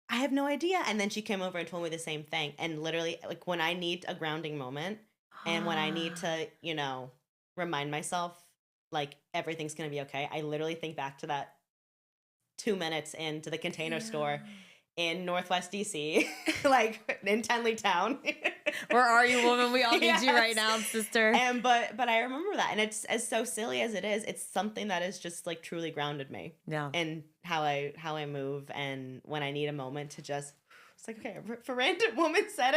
I have no idea. And then she came over and told me the same thing. And literally, like, when I need a grounding moment and when I need to, remind myself, like, everything's going to be okay, I literally think back to that 2 minutes into the Container Store in Northwest DC, like in Tenleytown. Where are you, woman? We all need you right Yes. now, sister. And but I remember that, and it's as so silly as it is, it's something that has just like truly grounded me. Yeah. And how I move, and when I need a moment to just, it's like, okay, if a random woman said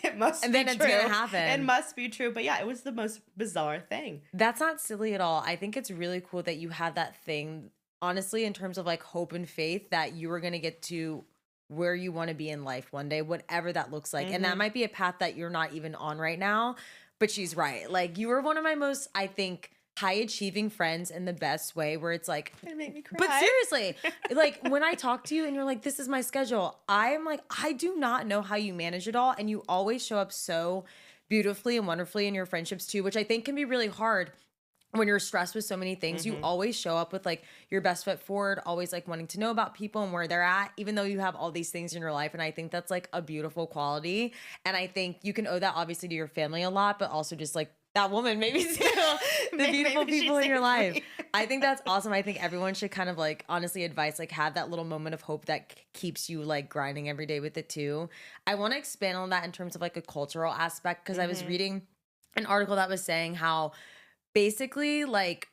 it must And be then it's true. gonna happen. It must be true. But yeah, it was the most bizarre thing. That's not silly at all. I think it's really cool that you had that thing, honestly, in terms of like hope and faith that you were going to get to where you want to be in life one day, whatever that looks like. And that might be a path that you're not even on right now, but she's right. Like, you were one of my most, I think, high achieving friends in the best way, where it's like, It made me cry. but seriously, like when I talk to you and you're like, this is my schedule, I'm like, I do not know how you manage it all. And you always show up so beautifully and wonderfully in your friendships too, which I think can be really hard when you're stressed with so many things. You always show up with like your best foot forward, always like wanting to know about people and where they're at, even though you have all these things in your life. And I think that's like a beautiful quality. And I think you can owe that obviously to your family a lot, but also just like that woman, maybe too, the beautiful Maybe people in she's your life. free. I think that's awesome. I think everyone should kind of like, honestly, advice, like have that little moment of hope that keeps you like grinding every day with it too. I want to expand on that in terms of like a cultural aspect, because I was reading an article that was saying how basically, like,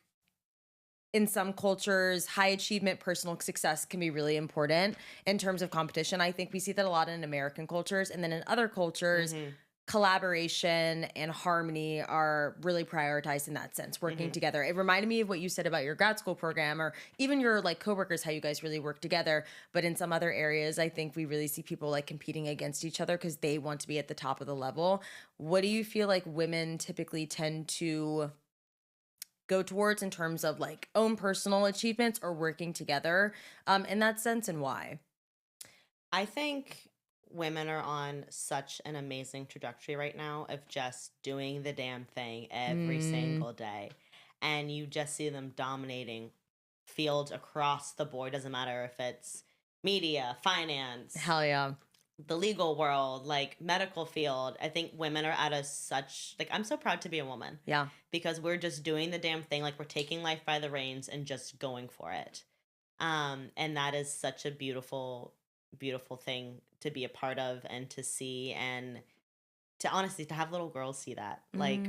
in some cultures, high achievement, personal success can be really important in terms of competition. I think we see that a lot in American cultures. And then in other cultures, collaboration and harmony are really prioritized in that sense, working together. It reminded me of what you said about your grad school program, or even your like coworkers, how you guys really work together. But in some other areas, I think we really see people like competing against each other because they want to be at the top of the level. What do you feel like women typically tend to go towards in terms of like own personal achievements or working together in that sense, and why? I think women are on such an amazing trajectory right now of just doing the damn thing every single day. And you just see them dominating fields across the board. Doesn't matter if it's media, finance, Hell yeah. the legal world, like medical field. I think women are at a such, like, I'm so proud to be a woman. Yeah. Because we're just doing the damn thing. Like, we're taking life by the reins and just going for it. And that is such a beautiful, beautiful thing to be a part of and to see, and to honestly to have little girls see that. Like,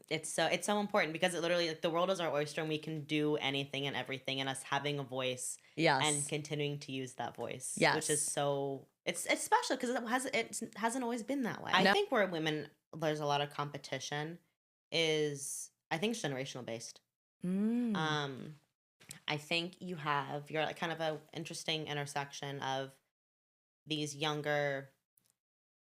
it's so important, because it literally, like, the world is our oyster and we can do anything and everything, and us having a voice Yes. and continuing to use that voice. Yes. Which is so, it's special, because it hasn't always been that way. I No. think where women, there's a lot of competition is, I think, it's generational based. I think you're like kind of a interesting intersection of these younger,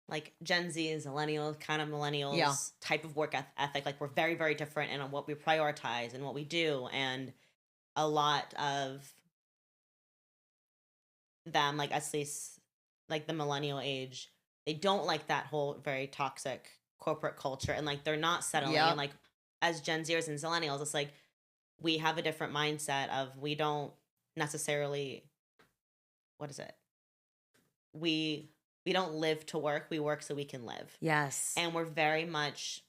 like Gen Zs, millennials, kind of millennials Yeah. type of work ethic. Like, we're very, very different in what we prioritize and what we do. And a lot of them, like at least like the millennial age, they don't like that whole very toxic corporate culture. And like, they're not settling. Yep. And like, as Gen Zers and millennials, it's like, we have a different mindset of, we don't necessarily, what is it? We don't live to work, we work so we can live. Yes. And we're very much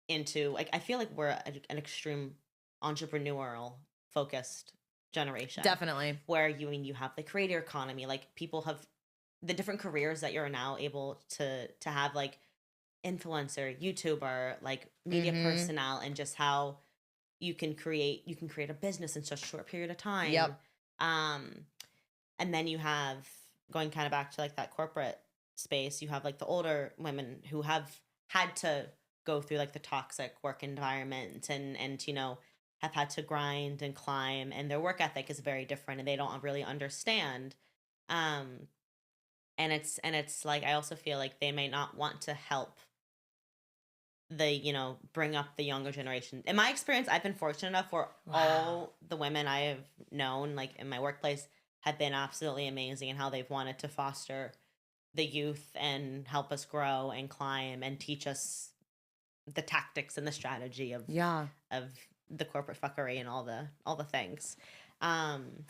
into, like, I feel like we're an extreme entrepreneurial focused generation. Definitely. Where you have the creator economy, like, people have the different careers that you're now able to have, like influencer, YouTuber, like media personnel, and just how you can create a business in such a short period of time. Yep. And then you have, going kind of back to like that corporate space, you have like the older women who have had to go through like the toxic work environment and have had to grind and climb, and their work ethic is very different, and they don't really understand. Um, and it's like I also feel like they may not want to help bring up the younger generation. In my experience, I've been fortunate enough where Wow. all the women I have known, like in my workplace, have been absolutely amazing in how they've wanted to foster the youth and help us grow and climb and teach us the tactics and the strategy Yeah. of the corporate fuckery and all the things. Um,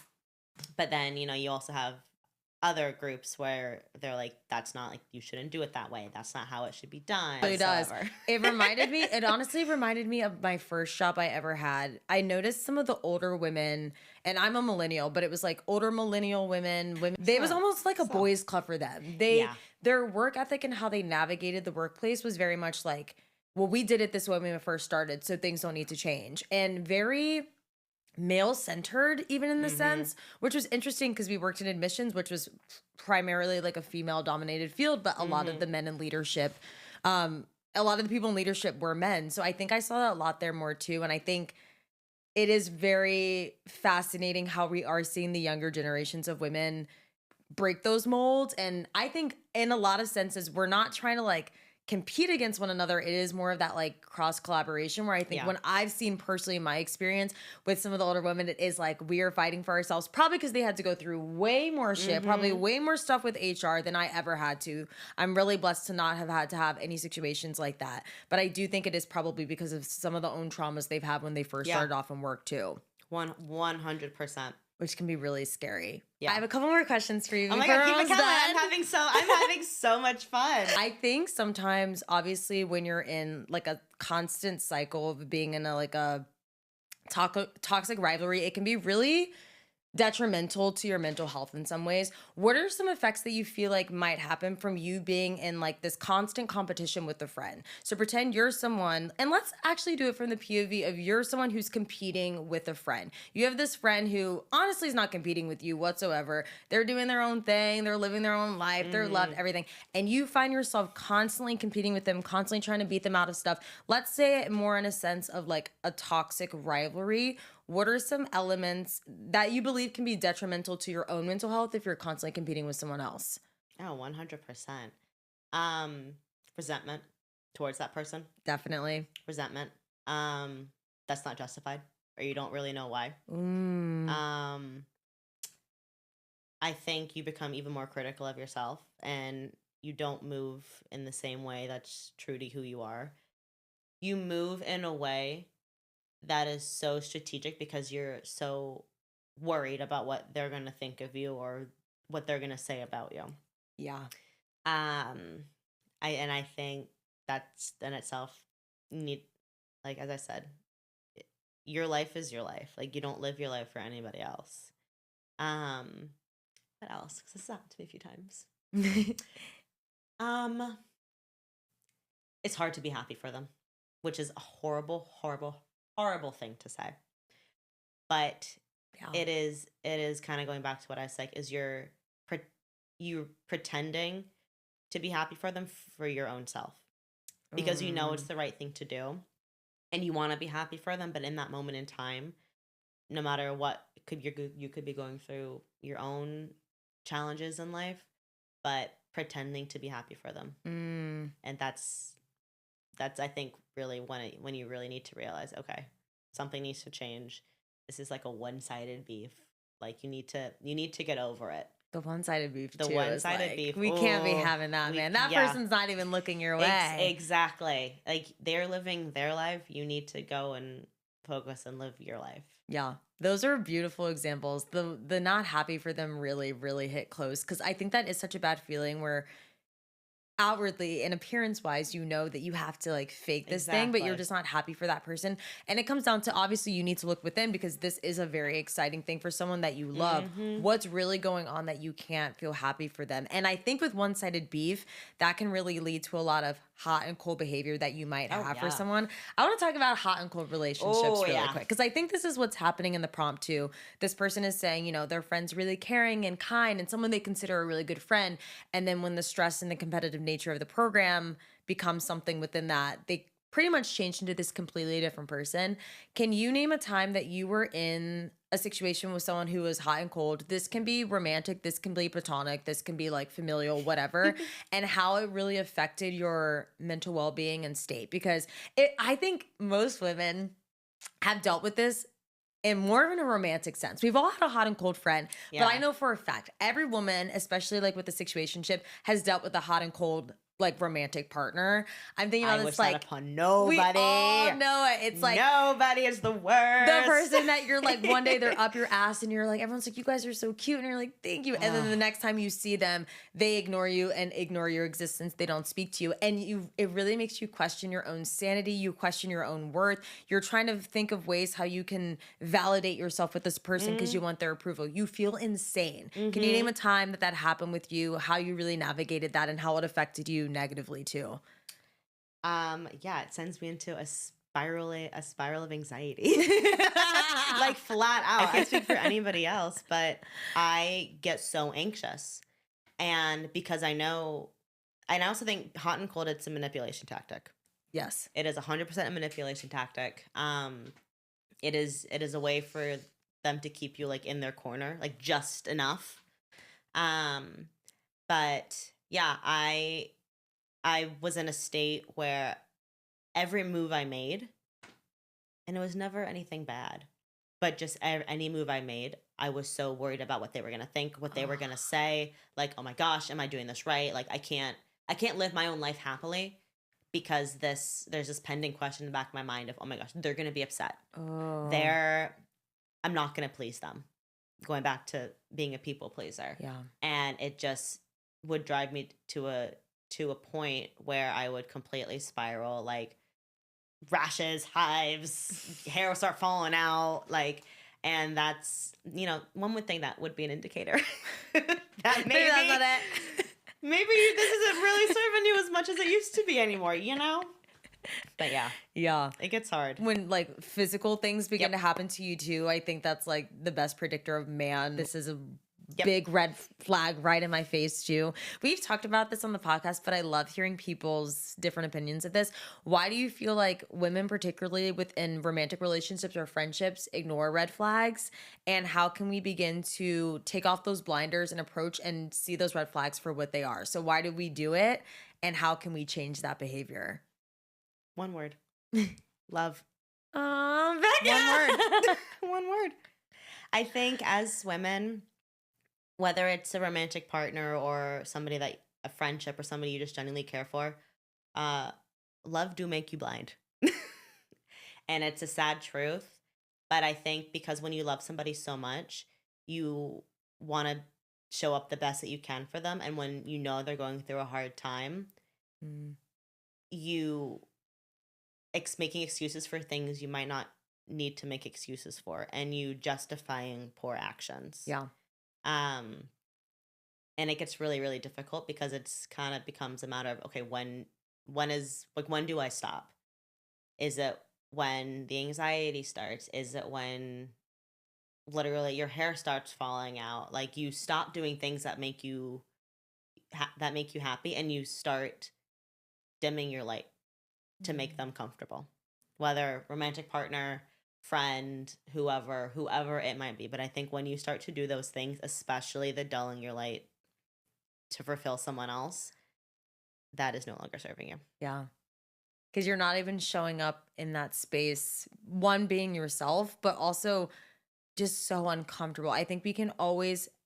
but then, you also have other groups where they're like, that's not like, you shouldn't do it that way. That's not how it should be done It does. whatsoever. It honestly reminded me of my first job I ever had. I noticed some of the older women, and I'm a millennial, but it was like older millennial women, it was So, almost like a so, boys club for them. yeah. Their work ethic and how they navigated the workplace was very much like, well, we did it this way when we first started, so things don't need to change. And very male centered, even in the Mm-hmm. sense, which was interesting because we worked in admissions, which was primarily like a female dominated field, but a lot of Mm-hmm. the men in leadership, um, a lot of the people in leadership were men. So I think I saw that a lot there more too. And I think it is very fascinating how we are seeing the younger generations of women break those molds. And I think in a lot of senses, we're not trying to like compete against one another. It is more of that like cross collaboration where I think Yeah. when I've seen personally in my experience with some of the older women, it is like we are fighting for ourselves, probably because they had to go through way more shit, probably Mm-hmm. way more stuff with HR than I ever had to. I'm really blessed to not have had to have any situations like that. But I do think it is probably because of some of the own traumas they've had when they first Yeah. started off in work too, 100%. which can be really scary. I Yeah. have a couple more questions for you Oh my before god, we're keep it almost coming. done. I'm having so much fun. I think sometimes, obviously, when you're in like a constant cycle of being in a like a toxic rivalry, it can be really detrimental to your mental health in some ways. What are some effects that you feel like might happen from you being in like this constant competition with a friend? So pretend you're someone, and let's actually do it from the POV of you're someone who's competing with a friend. You have this friend who honestly is not competing with you whatsoever. They're doing their own thing, they're living their own life, they're loved, Mm-hmm. everything. And you find yourself constantly competing with them, constantly trying to beat them out of stuff. Let's say it more in a sense of like a toxic rivalry. What are some elements that you believe can be detrimental to your own mental health if you're constantly competing with someone else? Oh, 100%. Um, Resentment towards that person. Definitely. Resentment. That's not justified, or you don't really know why. Mm, Um, I think you become even more critical of yourself, and you don't move in the same way that's true to who you are. You move in a way that is so strategic because you're so worried about what they're going to think of you or what they're going to say about you. yeah. Um, I think that's in itself need, like as I said, i- your life is your life. Like you don't live your life for anybody else. Um, what else? Because this has happened to me a few times. Um, it's hard to be happy for them, which is a horrible, horrible, horrible thing to say. But Yeah. it is kind of going back to what I said, is you're pretending to be happy for them for your own self, because you know it's Mm, the right thing to do and you want to be happy for them, but in that moment in time, no matter what, you could be going through your own challenges in life, but pretending to be happy for them. mm. And that's I think really when you really need to realize, okay, something needs to change. This is like a one-sided beef. Like you need to get over it. The one-sided beef The too is one-sided like beef. we can't be Oh, having that, we man. That yeah. person's not even looking your way. Exactly. Like they're living their life. You need to go and focus and live your life. Yeah. Those are beautiful examples. The not happy for them really, really hit close because I think that is such a bad feeling where outwardly and appearance wise, you know that you have to like fake this thing, but you're Exactly. just not happy for that person. And it comes down to obviously you need to look within because this is a very exciting thing for someone that you love. Mm-hmm. What's really going on that you can't feel happy for them? And I think with one sided beef, that can really lead to a lot of hot and cold behavior that you might Oh have for yeah. someone. I want to talk about hot and cold relationships Oh really yeah. quick because I think this is what's happening in the prompt too. This person is saying, their friend's really caring and kind and someone they consider a really good friend. And then when the stress and the competitive nature of the program becomes something within that, they pretty much changed into this completely different person. Can you name a time that you were in a situation with someone who was hot and cold? This can be romantic, this can be platonic, this can be like familial, whatever, and how it really affected your mental well-being and state. Because I think most women have dealt with this in more of in a romantic sense. We've all had a hot and cold friend, but I Yeah. know for a fact every woman, especially like with the situationship, has dealt with a hot and cold like romantic partner. I'm thinking I about wish this that like upon we all nobody. know it. It's like Nobody is the the worst. person that you're like one day they're up your ass and you're like everyone's like you guys are so cute and you're like thank you, and then the Ugh. next time you see them they ignore you and ignore your existence. They don't speak to you, and it really makes you question your own sanity. You question your own worth. You're trying to think of ways how you can validate yourself with this person because you want their approval. You feel insane. Can you name a time that happened with you, how you really navigated that, and how it affected you negatively too? Yeah, it sends me into a spiral of anxiety. Like flat out. I can't speak for anybody else, but I get so anxious. And because I also think hot and cold, it's a manipulation tactic. Yes. It is 100% a manipulation tactic. It is a way for them to keep you like in their corner, like just enough. Um, but yeah, I was in a state where every move I made, and it was never anything bad, but just any move I made, I was so worried about what they were gonna think, what they were gonna say. Like, oh my gosh, am I doing this right? Like, I can't live my own life happily because there's this pending question in the back of my mind of, oh my gosh, they're gonna be upset. Oh. I'm not gonna please them. Going back to being a people pleaser, Yeah. and it just would drive me to a point where I would completely spiral, like rashes, hives, hair will start falling out, like, and that's one would think that would be an indicator that Maybe that's not it. maybe this isn't really serving you as much as it used to be anymore. But yeah, Yeah. it gets hard. When like physical things begin Yep. to happen to you too, I think that's like the best predictor of man. This is a Yep. big red flag right in my face too. We've talked about this on the podcast, but I love hearing people's different opinions of this. Why do you feel like women, particularly within romantic relationships or friendships, ignore red flags? And how can we begin to take off those blinders and approach and see those red flags for what they are? So why do we do it? And how can we change that behavior? One word. Love. Becca! One word. One word. I think as women, whether it's a romantic partner or somebody that a friendship or somebody you just genuinely care for, love do make you blind. And it's a sad truth. But I think because when you love somebody so much, you want to show up the best that you can for them. And when you know they're going through a hard time, Mm, you making excuses for things you might not need to make excuses for, and you justifying poor actions. yeah. Um, and it gets really, really difficult because it's kind of becomes a matter of, okay, when do I stop? Is it when the anxiety starts? Is it when literally your hair starts falling out? Like you stop doing things that make you happy, and you start dimming your light to make them comfortable, whether romantic partner, friend, whoever it might be. But I think when you start to do those things, especially the dulling your light to fulfill someone else, that is no longer serving you. Yeah. Because you're not even showing up in that space, one being yourself, but also just so uncomfortable. I think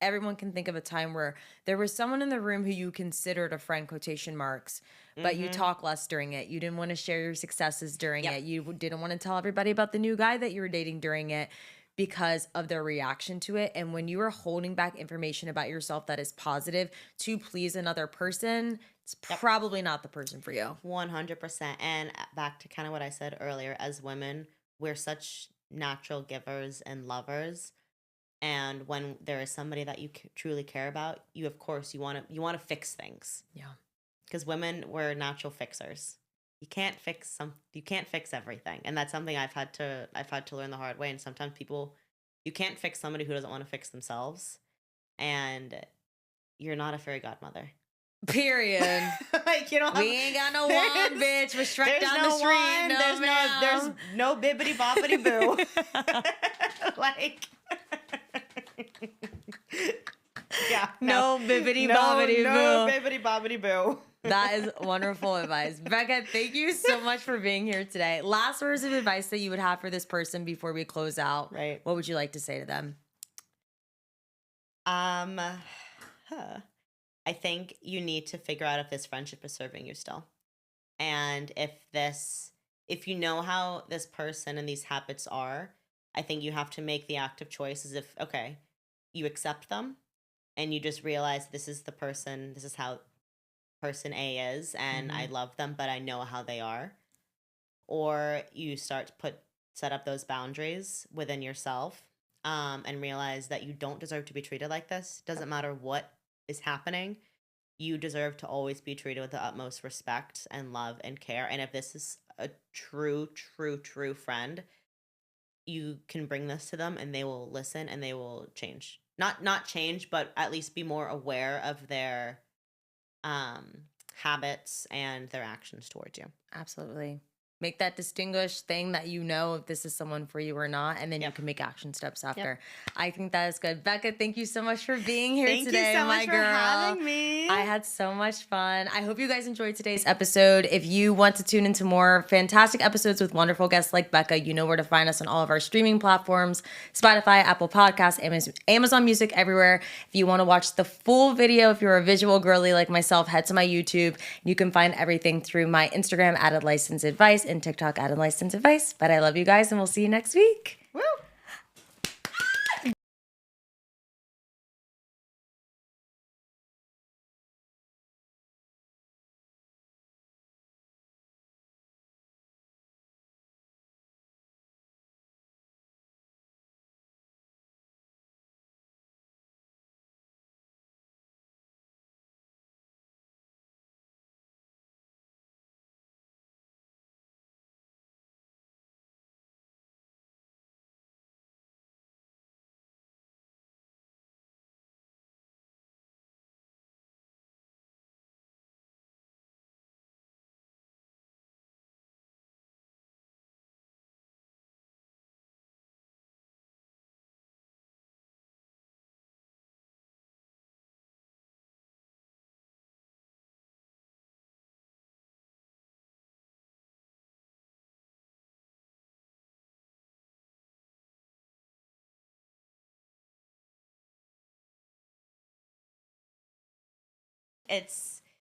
everyone can think of a time where there was someone in the room who you considered a friend, quotation marks, but you talk less during it. You didn't want to share your successes during Yep. it. You didn't want to tell everybody about the new guy that you were dating during it because of their reaction to it. And when you are holding back information about yourself that is positive to please another person, it's probably not the person for you. 100%. And back to kind of what I said earlier, as women, we're such natural givers and lovers. And when there is somebody that you truly care about, of course you want to fix things. Yeah. Because women, we're natural fixers. You can't fix everything, and that's something I've had to learn the hard way. And sometimes you can't fix somebody who doesn't want to fix themselves, and you're not a fairy godmother. Period. Like, you don't We have, ain't got no wand, bitch. We're struck down the street. wand, No, there's no bibbity boppity boo. Like, yeah, no bibbity no, bobbity no boo. bibbity bobbity boo. That is wonderful advice. Becca, thank you so much for being here today. Last words of advice that you would have for this person before we close out. Right. What would you like to say to them? I think you need to figure out if this friendship is serving you still. And if you know how this person and these habits are, I think you have to make the active choice as if, okay, you accept them and you just realize this is the person, this is how person A is, and I love them, but I know how they are. Or you start to set up those boundaries within yourself, and realize that you don't deserve to be treated like this. Doesn't matter what is happening. You deserve to always be treated with the utmost respect and love and care. And if this is a true, true, true friend, you can bring this to them and they will listen and they will change. Not change, but at least be more aware of their habits and their actions towards you. Absolutely. Make that distinguished thing that you know if this is someone for you or not, and then you Yep. can make action steps after. Yep. I think that is good. Becca, thank you so much for being here Thank today, you so my much for girl. having me. I had so much fun. I hope you guys enjoyed today's episode. If you want to tune into more fantastic episodes with wonderful guests like Becca, you know where to find us on all of our streaming platforms, Spotify, Apple Podcasts, Amazon Music, everywhere. If you want to watch the full video, if you're a visual girly like myself, head to my YouTube. You can find everything through my Instagram, @licensedadvice, and TikTok, @licensedadvice. But I love you guys, and we'll see you next week. Woo! It's